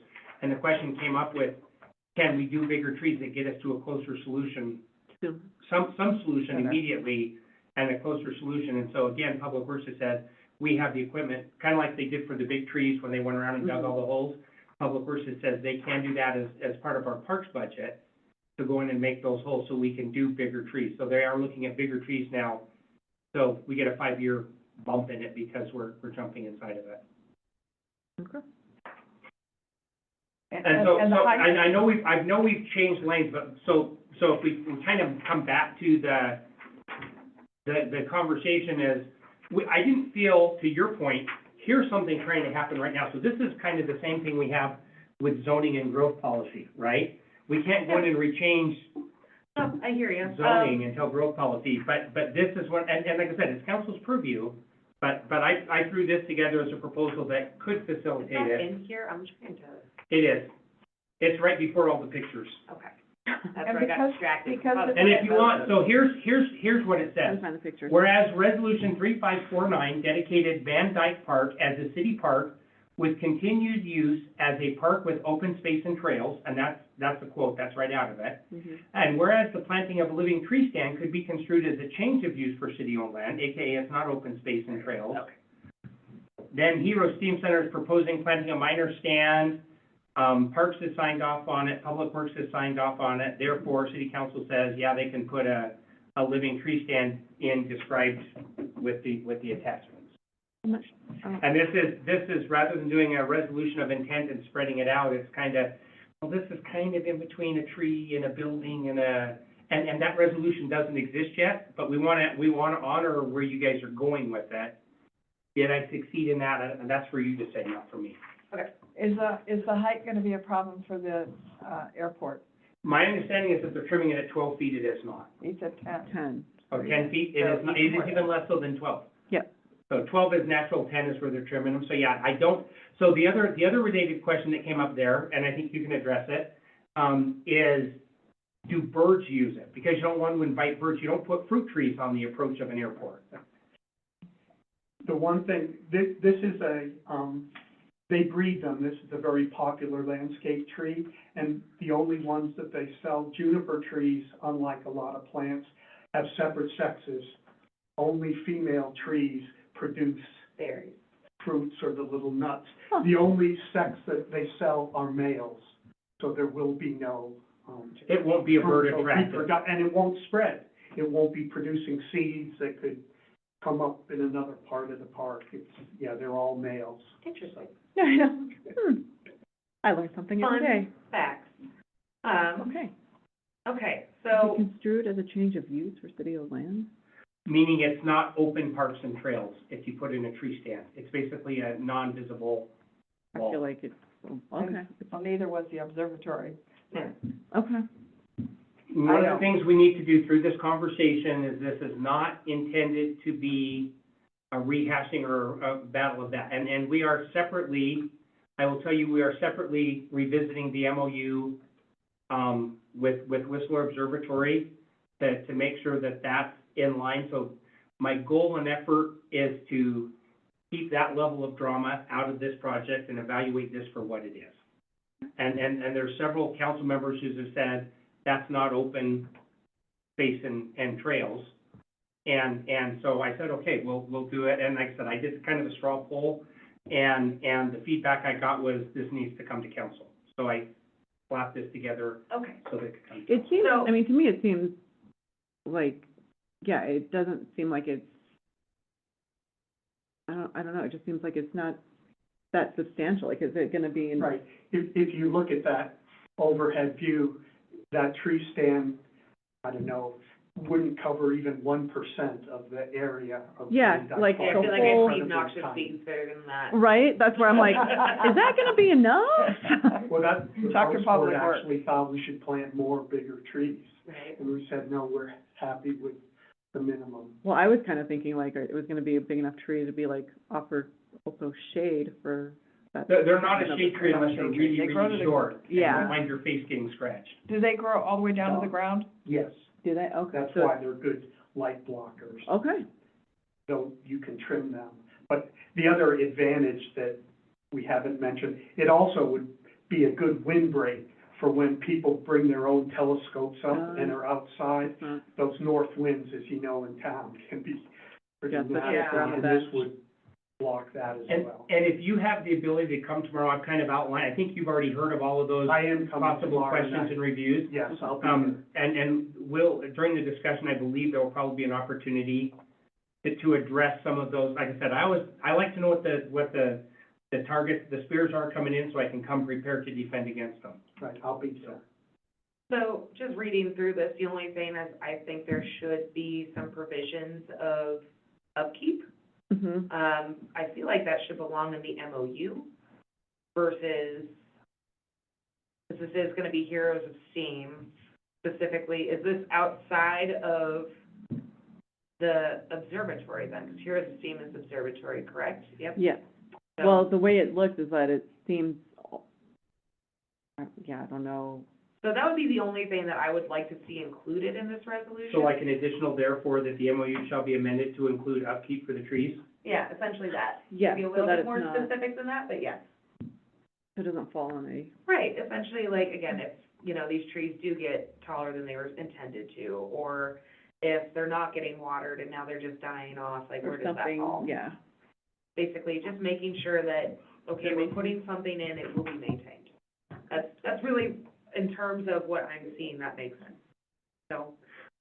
And the question came up with, can we do bigger trees that get us to a closer solution? Soon. Some solution Okay. immediately and a closer solution. And so again, Public Works has said, we have the equipment, kind of like they did for the big trees when they went around and dug all the holes. Public Works has said they can do that as part of our parks budget to go in and make those holes so we can do bigger trees. So they are looking at bigger trees now. So we get a 5-year bump in it because we're jumping inside of it. Okay. And so, and the height- I know we've changed lanes, but so if we kind of come back to the conversation is, I didn't feel, to your point, here's something trying to happen right now. So this is kind of the same thing we have with zoning and growth policy, right? We can't go in and rechange Oh, I hear you. zoning until growth policy, but this is what, and like I said, it's council's purview, but I threw this together as a proposal that could Is facilitate that it. in here? I'm trying to, It is. It's right before all the pictures. okay. That's And where I got because- distracted. because Other it's- And than if you those- want, so here's what it Trying says. to find the picture. Whereas Resolution 3549 dedicated Van Dyke Park as a city park with continued use as a park with open space and trails, and that's a quote, that's right out of it. Mhm. And whereas the planting of a living tree stand could be construed as a change of use for city-owned land, AKA it's not open space and trails. Okay. Then Hero Steam Center is proposing planting a minor stand. Parks has signed off on it, Public Works has signed off on it. Therefore, City Council says, yeah, they can put a living tree stand in described with the attachments. I'm not su- oh, And this is, rather than doing a resolution of intent and spreading it out, it's kind of, well, this is kind of in between a tree and a building and and that resolution doesn't exist yet, but we want to honor where you guys are going with that. Did I succeed in that? And that's for you to say, not for me. Is the height gonna be a problem for the, airport? My understanding is that they're trimming it at 12 feet, it is not. He said 10. 10. Or 10 feet, it is not, it is even less so than 12. Yeah. So So 12 is natural, 10 is where they're trimming them, so yeah, I don't, so the other related question that came up there, and I think you can address it, is, do birds use it? Because you don't want to invite birds, you don't put fruit trees on the approach of an airport. The one thing, this is they breed them, this is a very popular landscape tree, and the only ones that they sell, juniper trees, unlike a lot of plants, have separate sexes. Only female trees produce Berries. fruits or the little nuts. Huh. The only sex that they sell are males, so there will be no, It won't be a bird fruit or attractive. and it won't spread. It won't be producing seeds that could come up in another part of the park. It's, yeah, they're all males. Interesting. Yeah, I know. I learn something every Fun day. facts. Okay. Okay, Is it so, construed as a change of use for city-owned land? Meaning it's not open parks and trails if you put in a tree stand. It's basically a non-visible I wall. feel like it's, okay, Well, neither was the observatory. yeah. okay. One I of know. the things we need to do through this conversation is this is not intended to be a rehashing or a battle of that. And we are separately, I will tell you, we are separately revisiting the MOU with Whistler Observatory to make sure that that's in line. So my goal and effort is to keep that level of drama out of this project and evaluate this for what it is. And there's several council members who have said, that's not open space and trails. And so I said, okay, we'll do it. And like I said, I did kind of a straw poll, and the feedback I got was, this needs to come to council. So I slapped this together Okay. so that it could come. It seems, So- I mean, to me, it seems like, yeah, it doesn't seem like it's, I don't know, it just seems like it's not that substantial. Like, is it gonna be in? Right. If you look at that overhead view, that tree stand, I don't know, wouldn't cover even 1% of the area of. Yeah, Green Duck like Yeah, I Park. feel like the I've whole- seen noxious weeds better than that. Right? That's where I'm like, is that gonna be enough? Well, that, the Talk to post board Public Works. actually thought we should plant more bigger trees. Right. And we said, no, we're happy with the minimum. Well, I was kind of thinking like it was gonna be a big enough tree to be like offered also shade for that. They're not a shade tree unless you're really, They grow to really the- short. and Yeah. you don't mind your face getting scratched. Do they grow all the way down to the ground? Yes, Do they? Okay. that's so- why they're good light blockers. Okay. So you can trim them. But the other advantage that we haven't mentioned, it also would be a good windbreak for when people bring their own telescopes up and are outside. Uh, Those north winds, as you know, in town can be pretty Yeah, but nasty, yeah. and this would block that as And, well. and if you have the ability to come tomorrow, I've kind of outlined, I think you've already heard of all of those I am coming possible tomorrow questions night. and reviews. Yes, I'll be there. And we'll, during the discussion, I believe there will probably be an opportunity to address some of those. Like I said, I like to know what the targets, the spears are coming in, so I can come prepared to defend against them. Right, I'll be there. So just reading through this, the only thing is I think there should be some provisions of upkeep. mhm. I feel like that should belong in the MOU versus, because this is gonna be Heroes of Steam specifically, is this outside of the observatory then? Because Heroes of Steam is observatory, correct? Yep. Yeah. So- Well, the way it looks is that it seems, yeah, I don't know. So that would be the only thing that I would like to see included in this resolution. So like an additional therefore that the MOU shall be amended to include upkeep for the trees? Yeah, essentially that. Yeah, Maybe a so little that bit it's more not, specific than that, but yes. it doesn't fall on a, Right, essentially, like, again, if, you know, these trees do get taller than they were intended to, or if they're not getting watered and now they're just dying off, like, where or does that something, fall? yeah. Basically, just making sure that, okay, we're putting something in, it will be maintained. That's really, in terms of what I'm seeing, that makes sense. So,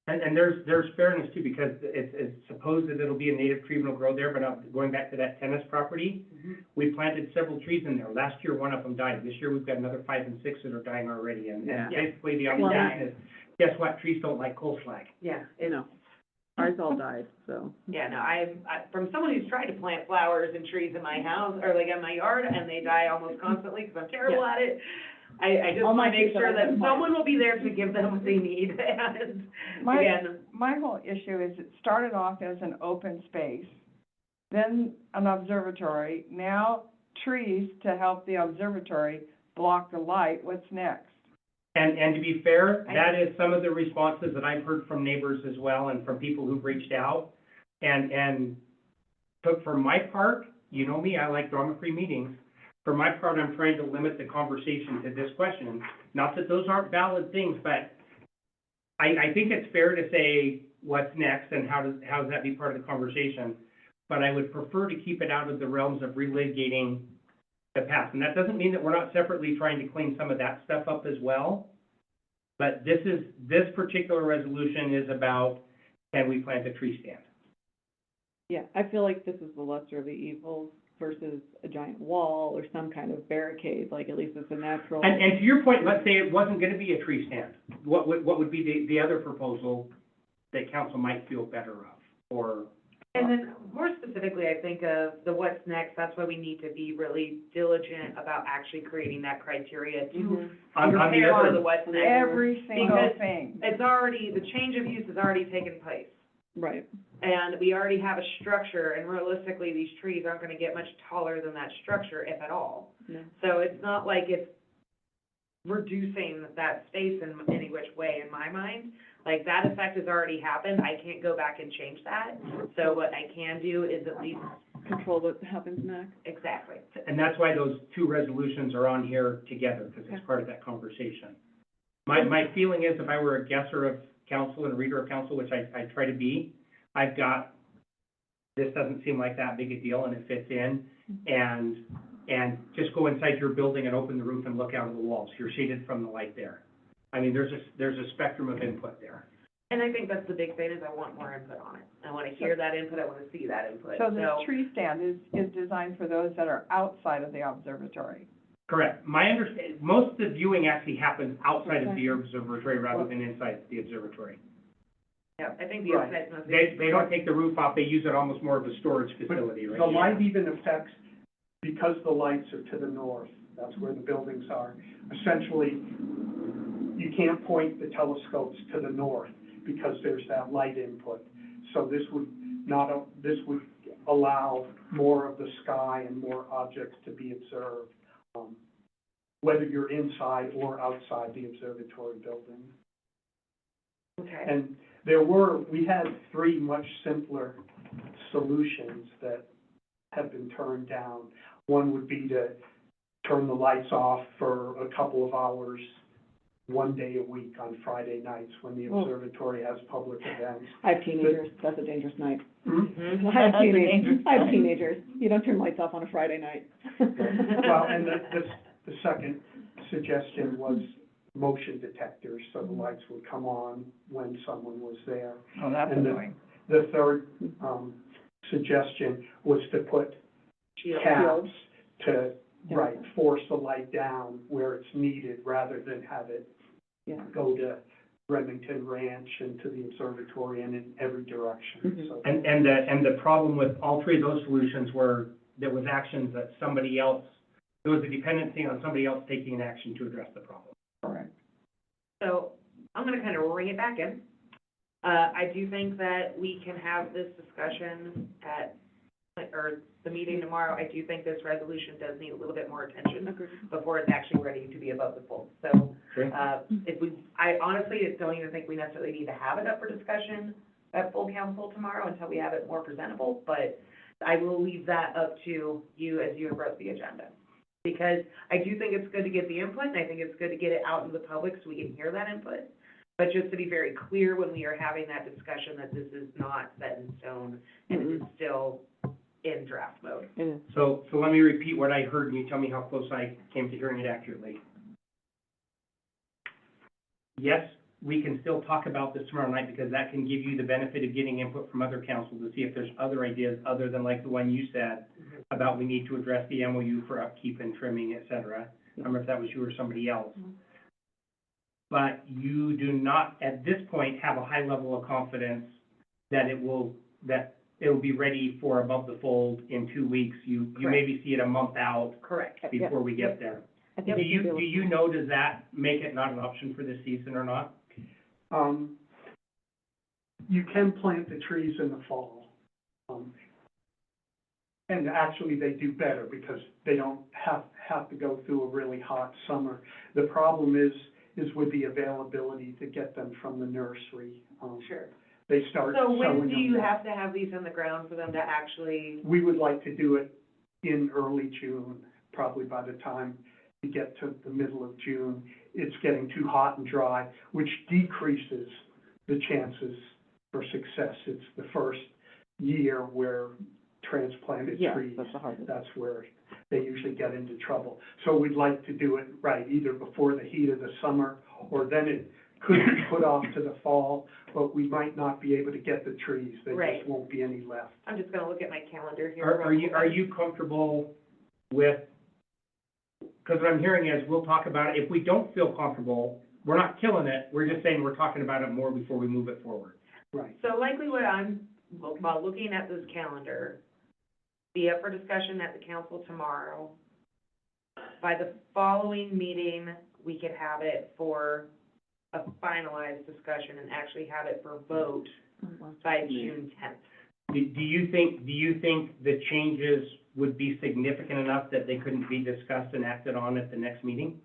And there's fairness too, because it's supposed that it'll be a native tree and it'll grow there, but going back to that tennis property, we planted several trees in there. Last year, one of them died. This year, we've got another 5 and 6 that are dying already. And Yeah. basically, the Well, obligation is, guess what? Trees don't like coal slag. yeah, You know, ours all died, so. yeah, no, I, from someone who's tried to plant flowers and trees in my house, or like in my yard, and they die almost constantly, because I'm terrible at it. I just All my wanna make trees sure are that like mine. someone will be there to give them what they need, and My, again, my whole issue is it started off as an open space. then an observatory, now trees to help the observatory block the light. What's next? And to be fair, that is some of the responses that I've heard from neighbors as well and from people who've reached out. But for my part, you know me, I like drama-free meetings. For my part, I'm trying to limit the conversation to this question. Not that those aren't valid things, but I think it's fair to say what's next and how does that be part of the conversation? But I would prefer to keep it out of the realms of relitigating the past. And that doesn't mean that we're not separately trying to clean some of that stuff up as well. But this particular resolution is about, can we plant a tree stand? Yeah, I feel like this is the lesser of the evils versus a giant wall or some kind of barricade, like at least it's a natural. And to your point, let's say it wasn't gonna be a tree stand. What would be the other proposal that council might feel better of, or? And then more specifically, I think of the what's next, that's why we need to be really diligent about actually creating that criteria to Mhm. On the prepare for other, the what's next. Every single Because thing. It's already, the change of use has already taken place. Right. And we already have a structure, and realistically, these trees aren't gonna get much taller than that structure, if at all. No. So it's not like it's reducing that space in any which way, in my mind. Like, that effect has already happened, I can't go back and change that. So what I can do is at least, Control what happens next. exactly. and that's why those two resolutions are on here together, because it's part of that conversation. My feeling is, if I were a guesser of council and a reader of council, which I try to be, I've got, this doesn't seem like that big a deal, and it fits in, and just go inside your building and open the roof and look out of the walls, you're shaded from the light there. I mean, there's a spectrum of input there. And I think that's the big thing, is I want more input on it. I wanna hear that input, I wanna see that input. So this tree stand is designed for those that are outside of the observatory. Correct. My understanding, most of the viewing actually happens outside of the observatory rather than inside the observatory. Yeah, I think the Right. inside's mostly. They don't take the roof off, they use it almost more of a storage facility, right? The light even affects, because the lights are to the north, that's where the buildings are. Essentially, you can't point the telescopes to the north because there's that light input. So this would allow more of the sky and more objects to be observed, whether you're inside or outside the observatory building. Okay. And we had 3 much simpler solutions that have been turned down. One would be to turn the lights off for a couple of hours, 1 day a week on Friday nights when the observatory has public events. I have teenagers, that's a dangerous night. Mhm. I have That's a dangerous teenagers, I have night. teenagers, you don't turn lights off on a Friday night. Well, and the second suggestion was motion detectors, so the lights would come on when someone was there. Oh, that's And annoying. The third, suggestion was to put caps to, Yeah. right, force the light down where it's needed rather than have it Yeah. go to Remington Ranch and to the observatory and in every direction, Mhm. so. And the problem with all 3 of those solutions were, there was actions that somebody else, there was a dependency on somebody else taking an action to address the problem. Correct. So I'm gonna kind of ring it back in. I do think that we can have this discussion or the meeting tomorrow. I do think this resolution does need a little bit more attention Agreed. before it's actually ready to be above the fold. So, Okay. I honestly don't even think we necessarily need to have it up for discussion at full council tomorrow until we have it more presentable, but I will leave that up to you as you approach the agenda. Because I do think it's good to get the input, and I think it's good to get it out into the public so we can hear that input. But just to be very clear when we are having that discussion, that this is not set in stone, and it is still in draft mode. It is. So let me repeat what I heard, and you tell me how close I came to hearing it accurately. Yes, we can still talk about this tomorrow night, because that can give you the benefit of getting input from other councils to see if there's other ideas other than like the one you said about we need to address the MOU for upkeep and trimming, et cetera. I don't remember if that was you or somebody else. But you do not, at this point, have a high level of confidence that it will be ready for above the fold in 2 weeks. You maybe see it a month out Correct. before we get there. I think Do we can you know, does that make it not an option for this season or not? You can plant the trees in the fall. And actually, they do better because they don't have to go through a really hot summer. The problem is with the availability to get them from the nursery. Sure. They start So sowing when them. do you have to have these in the ground for them to actually, We would like to do it in early June, probably by the time you get to the middle of June. It's getting too hot and dry, which decreases the chances for success. It's the first year where transplanted Yeah, trees, that's the hardest. that's where they usually get into trouble. So we'd like to do it right, either before the heat of the summer, or then it could be put off to the fall, but we might not be able to get the trees. There Right. just won't be any left. I'm just gonna look at my calendar here. Are you comfortable with, because what I'm hearing is, we'll talk about it, if we don't feel comfortable, we're not killing it, we're just saying we're talking about it more before we move it forward. Right. So likely what I'm, while looking at this calendar, be up for discussion at the council tomorrow. By the following meeting, we could have it for a finalized discussion and actually have it for vote by June 10th. Do you think the changes would be significant enough that they couldn't be discussed and acted on at the next meeting?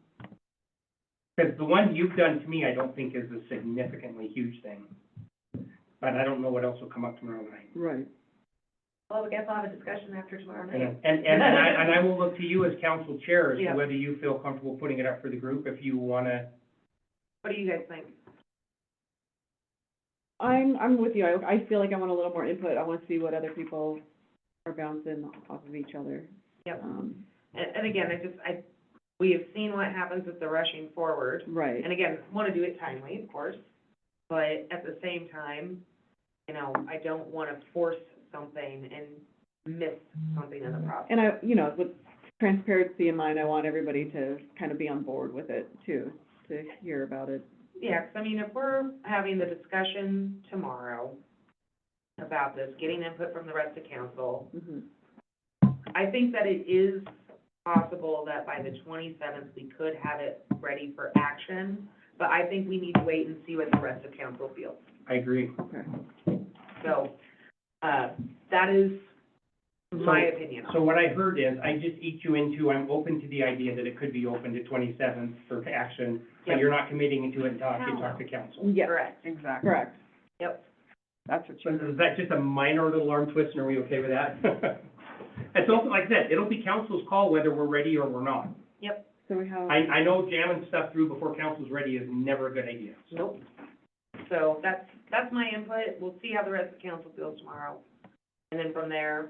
Because the one you've done to me, I don't think is a significantly huge thing. But I don't know what else will come up tomorrow night. Right. Well, I guess I'll have a discussion after tomorrow And, night. and I will look to you as council chair as to Yeah. whether you feel comfortable putting it up for the group, if you wanna. What do you guys think? I'm with you. I feel like I want a little more input. I want to see what other people are bouncing off of each other. Yep. Um, And again, we have seen what happens with the rushing forward. right. And again, want to do it timely, of course, but at the same time, you know, I don't want to force something and miss something in the process. And I, you know, with transparency in mind, I want everybody to kind of be on board with it too, to hear about it. Yeah, 'cause I mean, if we're having the discussion tomorrow about this, getting input from the rest of council, Mhm. I think that it is possible that by the 27th, we could have it ready for action, but I think we need to wait and see what the rest of council feels. I agree. Okay. So, that is my opinion. So what I heard is, I just eat you into, I'm open to the idea that it could be open to 27th for action, but Yep. you're not committing to it until after you No. talk to council. Yeah, Correct, Exactly. correct. yep. That's what So you, is that just a minor little arm twist, and are we okay with that? It's also, like I said, it'll be council's call whether we're ready or we're not. So we have, I know jamming stuff through before council's ready is never a good idea. Nope. So that's my input. We'll see how the rest of council feels tomorrow. And then from there,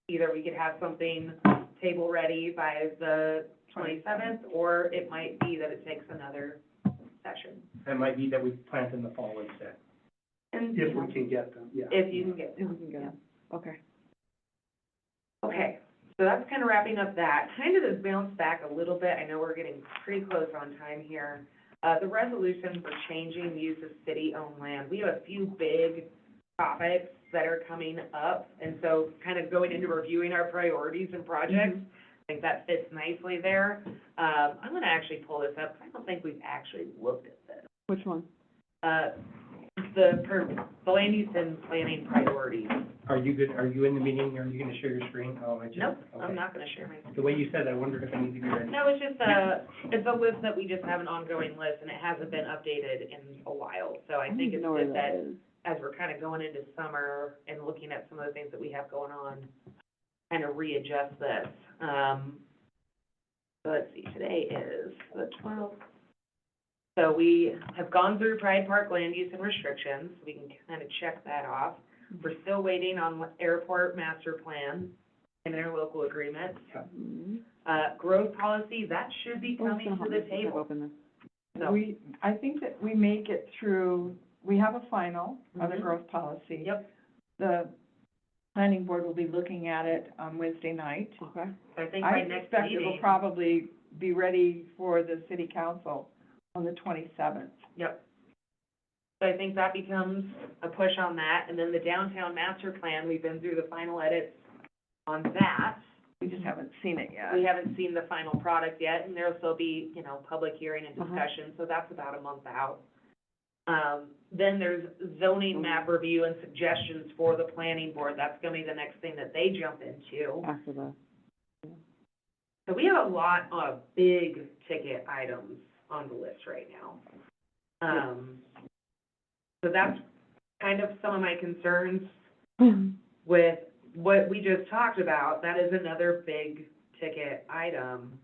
either we could have something table ready by the 27th, or it might be that it takes another session. It might be that we plant in the fall instead. And, If we can get them, yeah. if you can get if we can get it. Okay. Okay, so that's kind of wrapping up that. Kind of to bounce back a little bit, I know we're getting pretty close on time here. The resolution for changing the use of city-owned land, we have a few big topics that are coming up, and so kind of going into reviewing our priorities and projects, I think that fits nicely there. I'm gonna actually pull this up, 'cause I don't think we've actually looked at this. Which one? The land use and planning priorities. Are you good, are you in the meeting, are you gonna share your screen? Oh, I just. Nope, okay. I'm not gonna share my. The way you said, I wondered if I need to be ready. No, it's just it's a list that we just have an ongoing list, and it hasn't been updated in a while. So I think it's know where good that is. as we're kind of going into summer and looking at some of the things that we have going on, kind of readjust this. So let's see, today is the 12th. So we have gone through Pride Park land use and restrictions. We can kind of check that off. We're still waiting on airport master plan and interlocal agreement. Mhm. Growth policy, that should be Oh, it's coming gonna to help the me since I've table. opened this. So, I think that we make it through, we have a final on the Mhm. growth policy. yep, The planning board will be looking at it on Wednesday night. Okay. I think by I next suspect it will meeting, probably be ready for the city council on the 27th. yep. So I think that becomes a push on that, and then the downtown master plan, we've been through the final edits on that. We just haven't seen it yet. We haven't seen the final product yet, and there'll still be, you know, public hearing and Uh-huh. discussion, so that's about a month out. Then there's zoning map review and suggestions for the planning board. That's gonna be the next thing that they jump into. After the, So we have a lot of big ticket items on the list right now. So that's kind of some of my concerns with what we just talked about. That is another big ticket item.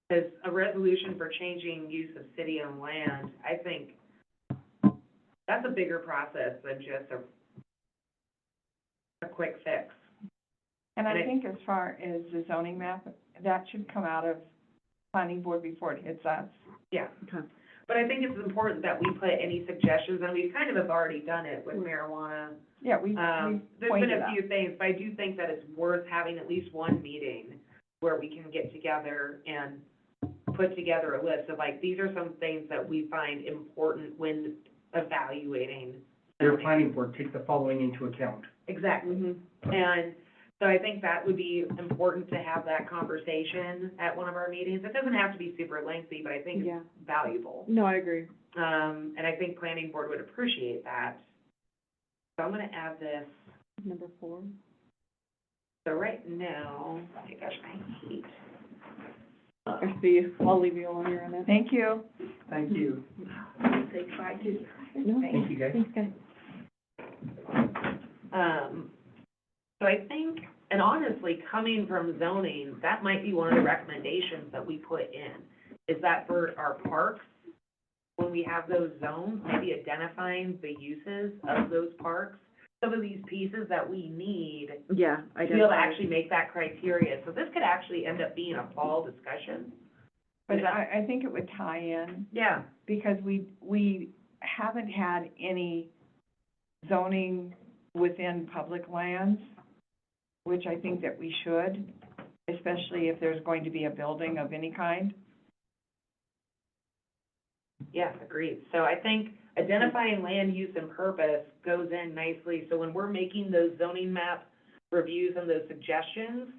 Is a resolution for changing use of city-owned land. I think that's a bigger process than just a quick fix. And I Right. think as far as the zoning map, that should come out of planning board before it hits us. Yeah. okay. But I think it's important that we put any suggestions, and we kind of have already done it with marijuana. Yeah, we There's been pointed a out. few things, but I do think that it's worth having at least one meeting where we can get together and put together a list of like, these are some things that we find important when evaluating. Your zoning. planning board, take the following into account. Exactly. And so I think that would be important to have that conversation at one of our meetings. It doesn't have to be super lengthy, but I think Yeah. it's valuable. No, I agree. And I think planning board would appreciate that. So I'm gonna add this. Number 4. So right now, oh my gosh, I hate. I see, I'll leave you alone here on that. Thank you. Thank you. Say goodbye to. No, Thank you, guys. thanks, guys. So I think, and honestly, coming from zoning, that might be one of the recommendations that we put in, is that for our parks, when we have those zones, maybe identifying the uses of those parks, some of these pieces that we need Yeah, to be able to actually make that criteria. So this could actually end up being a fall discussion. But Is that- I think it would tie in, Yeah, because we haven't had any zoning within public lands, which I think that we should, especially if there's going to be a building of any kind. yeah, agreed. So I think identifying land use and purpose goes in nicely. So when we're making those zoning map reviews and those suggestions,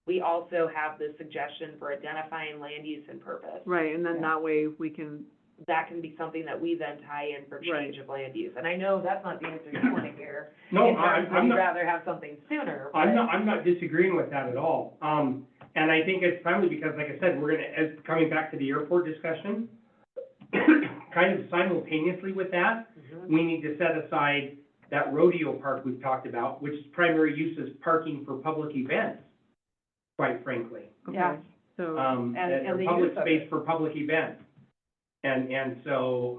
we also have the suggestion for identifying land use and purpose. Right, and then Yeah. that way we can, That can be something that we then tie in for change Right. of land use. And I know that's not the answer you want to hear. No, In terms of I'm we'd not, rather have something sooner, but. I'm not disagreeing with that at all. And I think it's timely because, like I said, we're gonna, as, coming back to the airport discussion, kind of simultaneously with that, Mhm. we need to set aside that rodeo park we've talked about, which primary use is parking for public events, quite frankly. Yeah. okay, so, And Or the public use of space it. for public events. And so,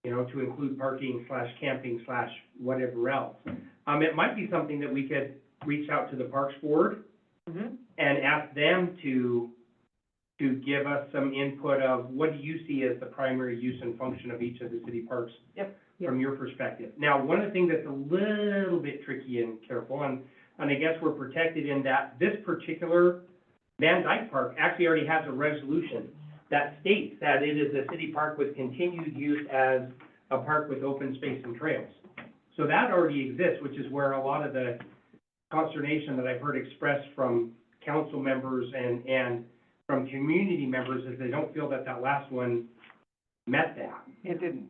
you know, to include parking / camping / whatever else. It might be something that we could reach out to the Parks Board Mhm. and ask them to give us some input of what do you see as the primary use and function of each of the city parks? Yep. From your perspective. Now, one of the things that's a little bit tricky and careful, and I guess we're protected in that this particular Van Dyke Park actually already has a resolution that states that it is a city park with continued use as a park with open space and trails. So that already exists, which is where a lot of the consternation that I've heard expressed from council members and from community members is they don't feel that that last one met that. It didn't.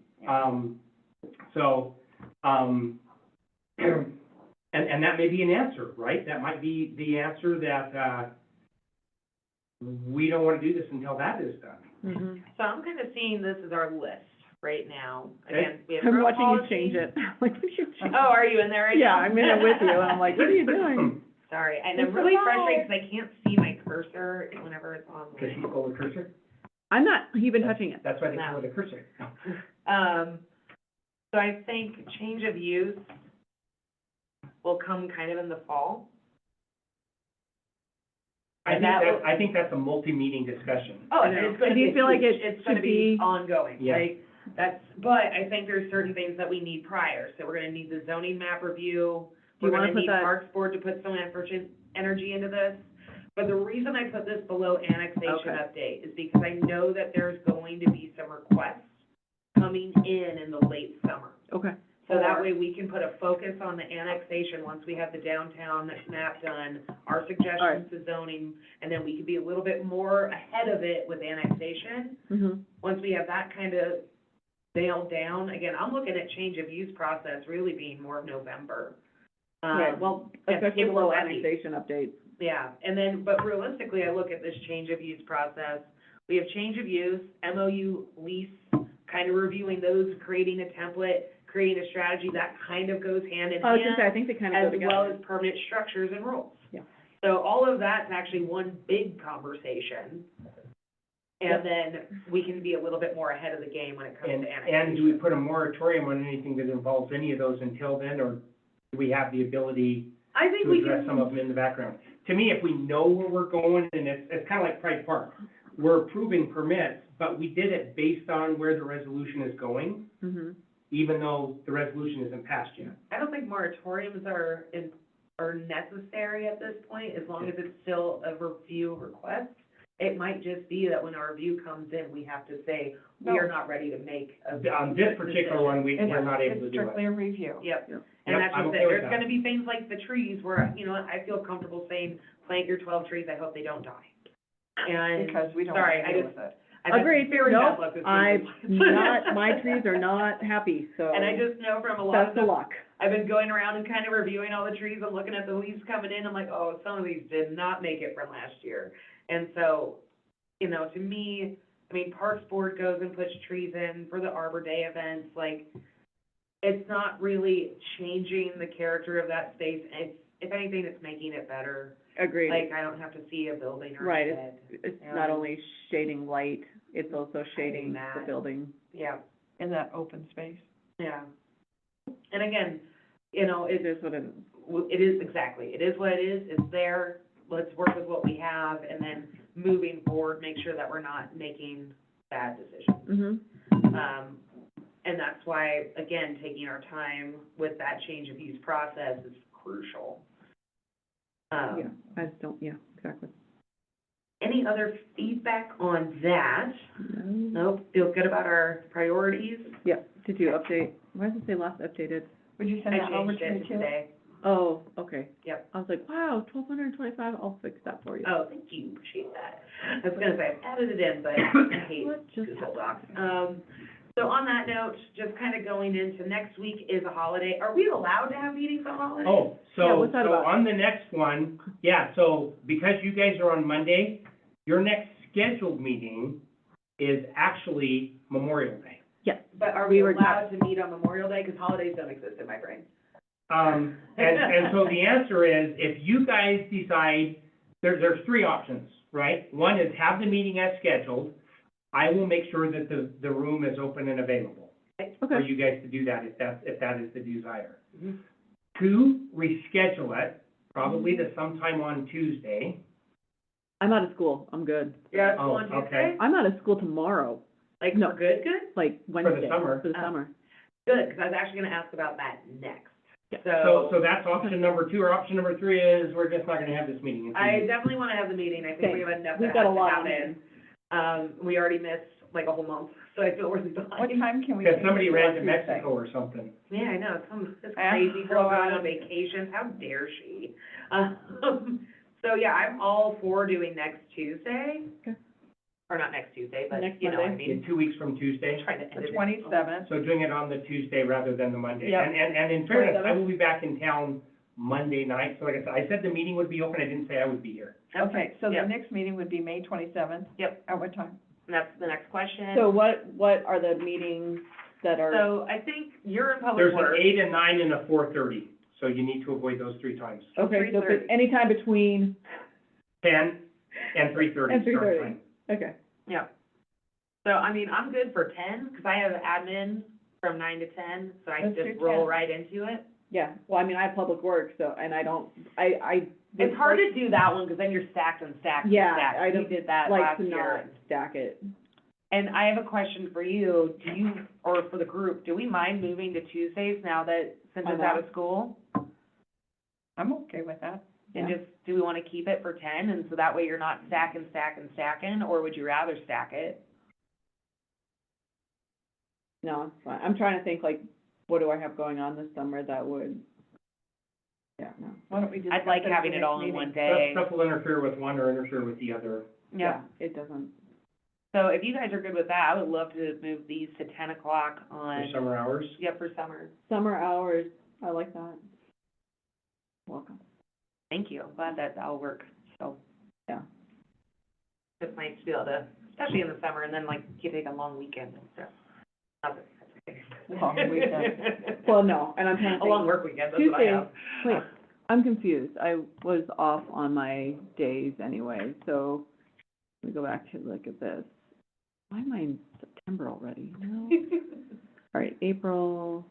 And that may be an answer, right? That might be the answer that, we don't wanna do this until that is done. mhm. So I'm kind of seeing this as our list right now. Okay. Again, we have I'm growth watching you policy. change it. Like, what are you changing? Oh, are you in there right Yeah, now? I'm in it with you, and I'm like, what are you doing? Sorry, and It's I'm really okay. frustrated because I can't see my cursor whenever it's on. Cause he stole the cursor? I'm not even touching it. That's why they No. call it a cursor. So I think change of use will come kind of in the fall. I think That that, will- I think that's a multi-meeting discussion. Oh, I and know. it's gonna Do you be feel like huge. it It's gonna should be be- ongoing, Yeah. like, but I think there's certain things that we need prior, so we're gonna need the zoning map review. Do you We're wanna gonna put need that- Parks Board to put some energy into this. But the reason I put this below annexation Okay. update is because I know that there's going to be some requests coming in the late summer. Okay, So that way we can put a focus on the annexation, once we have the downtown map done, our suggestions to zoning, and then we can be a little bit more ahead of it with annexation. Mm-hmm. Once we have that kind of nailed down, again, I'm looking at change of use process really being more of November. Right, well, and especially if the we're little lucky. annexation updates. Yeah, and then, but realistically, I look at this change of use process. We have change of use, MOU, lease, kind of reviewing those, creating a template, creating a strategy, that kind of goes hand in I was gonna say, I hand, think they kind of go as well together. as permanent structures and rules. Yeah. So all of that's actually one big conversation. And then we can be a little bit more ahead of the game when it comes And, to annexation. and do we put a moratorium on anything that involves any of those until then, or do we have the ability I think to we address can, some of them in the background? To me, if we know where we're going, and it's kind of like Pride Park, we're approving permits, but we did it based on where the resolution is going, Mm-hmm. even though the resolution isn't passed yet. I don't think moratoriums are necessary at this point, as long as it's still a review request. It might just be that when our review comes in, we have to say, we are not ready to make a. On this particular one, we're not able to It's do strictly it. a review. Yep, Yep. and Yep, that's I'm just okay it. with There's that. gonna be things like the trees where, you know, I feel comfortable saying, plant your 12 trees, I hope they don't die. And, Because we don't sorry, want I to deal just, with it. I've had Agreed, very nope, bad luck this I'm week. not, my trees are not happy, so. And I just know from a lot of Best of them, luck. I've been going around and kind of reviewing all the trees and looking at the leaves coming in, I'm like, oh, some of these did not make it from last year. And so, you know, to me, I mean, Parks Board goes and puts trees in for the Arbor Day events, like, it's not really changing the character of that space, it's, if anything, it's making it better. Agreed. Like, I don't have to see a building or a Right, shed. It's not only shading light, it's also shading the that. building. Yeah, In that open space. yeah. And again, you know, It is what it is. it is, exactly, it is what it is, it's there, let's work with what we have, and then moving forward, make sure that we're not making bad decisions. Mm-hmm. And that's why, again, taking our time with that change of use process is crucial. Yeah, I just don't, yeah, exactly. Any other feedback on that? No. Nope, feel good about our priorities? Yeah, did you update, why does it say last updated? Would you send I that over changed to me it too? today. Oh, okay. Yep. I was like, wow, 1,225, I'll fix that for you. Oh, thank you, appreciate that. I was gonna say, I've added it in, but I hate What just Google Docs. So on that note, just kind of going into next week is a holiday. Are we allowed to have meetings on holidays? Oh, Yeah, so, what's that so about? on the next one, yeah, so because you guys are on Monday, your next scheduled meeting is actually Memorial Day. Yes. But are We we were allowed to meet on Memorial Day? Because holidays don't exist in my brain. And so the answer is, if you guys decide, there's three options, right? One is have the meeting as scheduled. I will make sure that the room is open and available for Okay. you guys to do that, if that is the desire. Mhm. Two, reschedule it, probably to sometime on Tuesday. I'm out of school, I'm good. Yeah, it's Oh, on Tuesday? okay. I'm out of school tomorrow, Like, No. for good? like Wednesday. summer. For the Oh. summer. Good, because I was actually gonna ask about that next. Yeah. So that's option number two, or option number three is, we're just not gonna have this meeting. I definitely want to have the meeting. I think we have enough that We've has got a to lot on happen. We already missed like a whole month, so I feel really What behind. time can we? Because take somebody it ran on to Tuesday? Mexico or something. Yeah, I know, this Ah, crazy girl blow going out. on vacations, how dare she? So yeah, I'm all for doing next Tuesday. Okay. Or not next Tuesday, but Next you know what I Monday. mean. In 2 weeks from Tuesday. Trying to edit The it. 27th. So doing it on the Tuesday rather than the Monday. Yep. And in fairness, I will be back in town Monday night, so like I said the meeting would be open, I didn't say I would be here. Okay, so the Yep. next meeting would be May 27th. Yep. At what time? And that's the next question. So what are the meetings that are? So I think you're in public There's an works. 8, a 9, and a 4:30, so you need to avoid those 3 times. Okay, so if 3:30. it's anytime between, 10 and 3:30 And start 3:30. time. okay, Yeah. So, I mean, I'm good for 10, because I have admin from 9 to 10, so I can Let's just do roll 10. right into it. yeah, well, I mean, I have public works, so, and I don't, I. It's hard to do that one, because then you're stacked and stacked and Yeah, stacked. I We don't did that like last to year. not stack it. And I have a question for you, do you, or for the group, do we mind moving to Tuesdays now that, since I'm it's out out. of school? I'm okay with that. And Yeah. just, do we want to keep it for 10, and so that way you're not stacking, or would you rather stack it? No, it's fine, I'm trying to think like, what do I have going on this summer that would, yeah, no. Why don't we just? I'd like set having the it all next in one meeting? day. Stuff will interfere with one or interfere with the other. Yeah. It doesn't, So if you guys are good with that, I would love to move these to 10 o'clock For on, summer hours. yeah, for summer. summer hours, I like that. Welcome. Thank you. I'm glad that that'll work. So Yeah. it's nice to be able to, especially in the summer, and then like you take a long weekend and stuff. Not that that's okay. Long weekend. Well, no, and I'm kind of A long thinking, work weekend, that's what I Tuesday, have. wait, I'm confused. I was off on my days anyway, so let me go back to look at this. Why am I in September already? No. All right, April,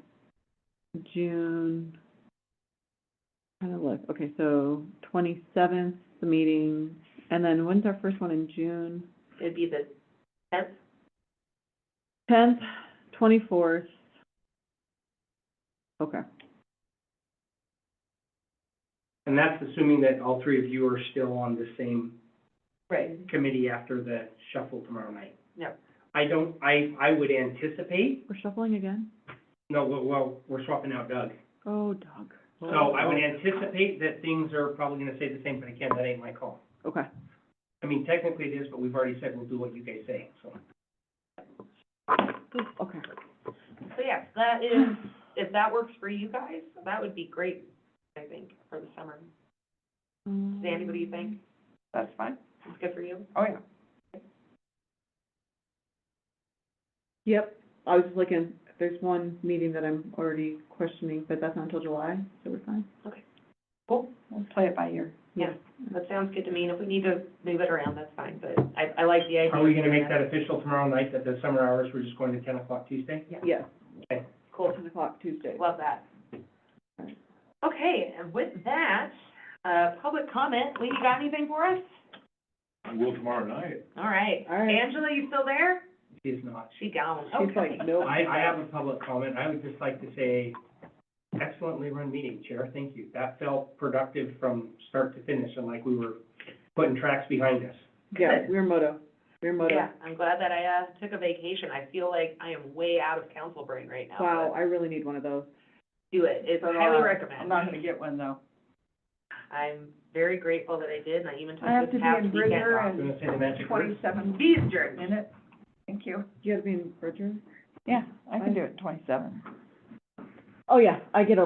June. Trying to look, okay, so 27th, the meeting, and then when's our first one in June? It'd be the 10th. 10th, 24th. Okay, And that's assuming that all three of you are still on the same Right. committee after the shuffle tomorrow night. Yep. I would anticipate, we're shuffling again? no, well, we're swapping out Doug. Oh, Doug. So I would anticipate that things are probably gonna stay the same, but again, that ain't my call. Okay, I mean, technically it is, but we've already said we'll do what you guys say, so. okay. So yes, that is, if that works for you guys, that would be great, I think, for the summer. Sandy, what do you think? That's fine. It's good for you? Oh, yeah. Yep, I was just looking, there's one meeting that I'm already questioning, but that's not until July, so we're fine. Cool. We'll play it by ear. Yeah, that sounds good to me, and if we need to move it around, that's fine, but I like the idea. Are we gonna make that official tomorrow night, that the summer hours, we're just going to 10 o'clock Tuesday? Yes, Cool, 10 o'clock Tuesday. love that. Okay, and with that, public comment, Lee, you got anything for us? I will tomorrow night. All right. All right. Angela, you still there? She is not. She gone, She's okay. like, nope. I have a public comment. I would just like to say, excellently run meeting, Chair. Thank you. That felt productive from start to finish, and like we were putting tracks behind us. Yeah, we're moto, Yeah, I'm glad that I, took a vacation. I feel like I am way out of council brain right now. Wow, but I really need one of those. Do it. It's So, highly I'm recommend. not gonna get one, though. I'm very grateful that I did, and I even took I have this to be past in weekend Bridger off. I'm gonna say the magic word. 27 Beaster. minutes. Thank you. You gotta be in Bridger? Yeah, I can do it in 27. Oh, yeah, I get over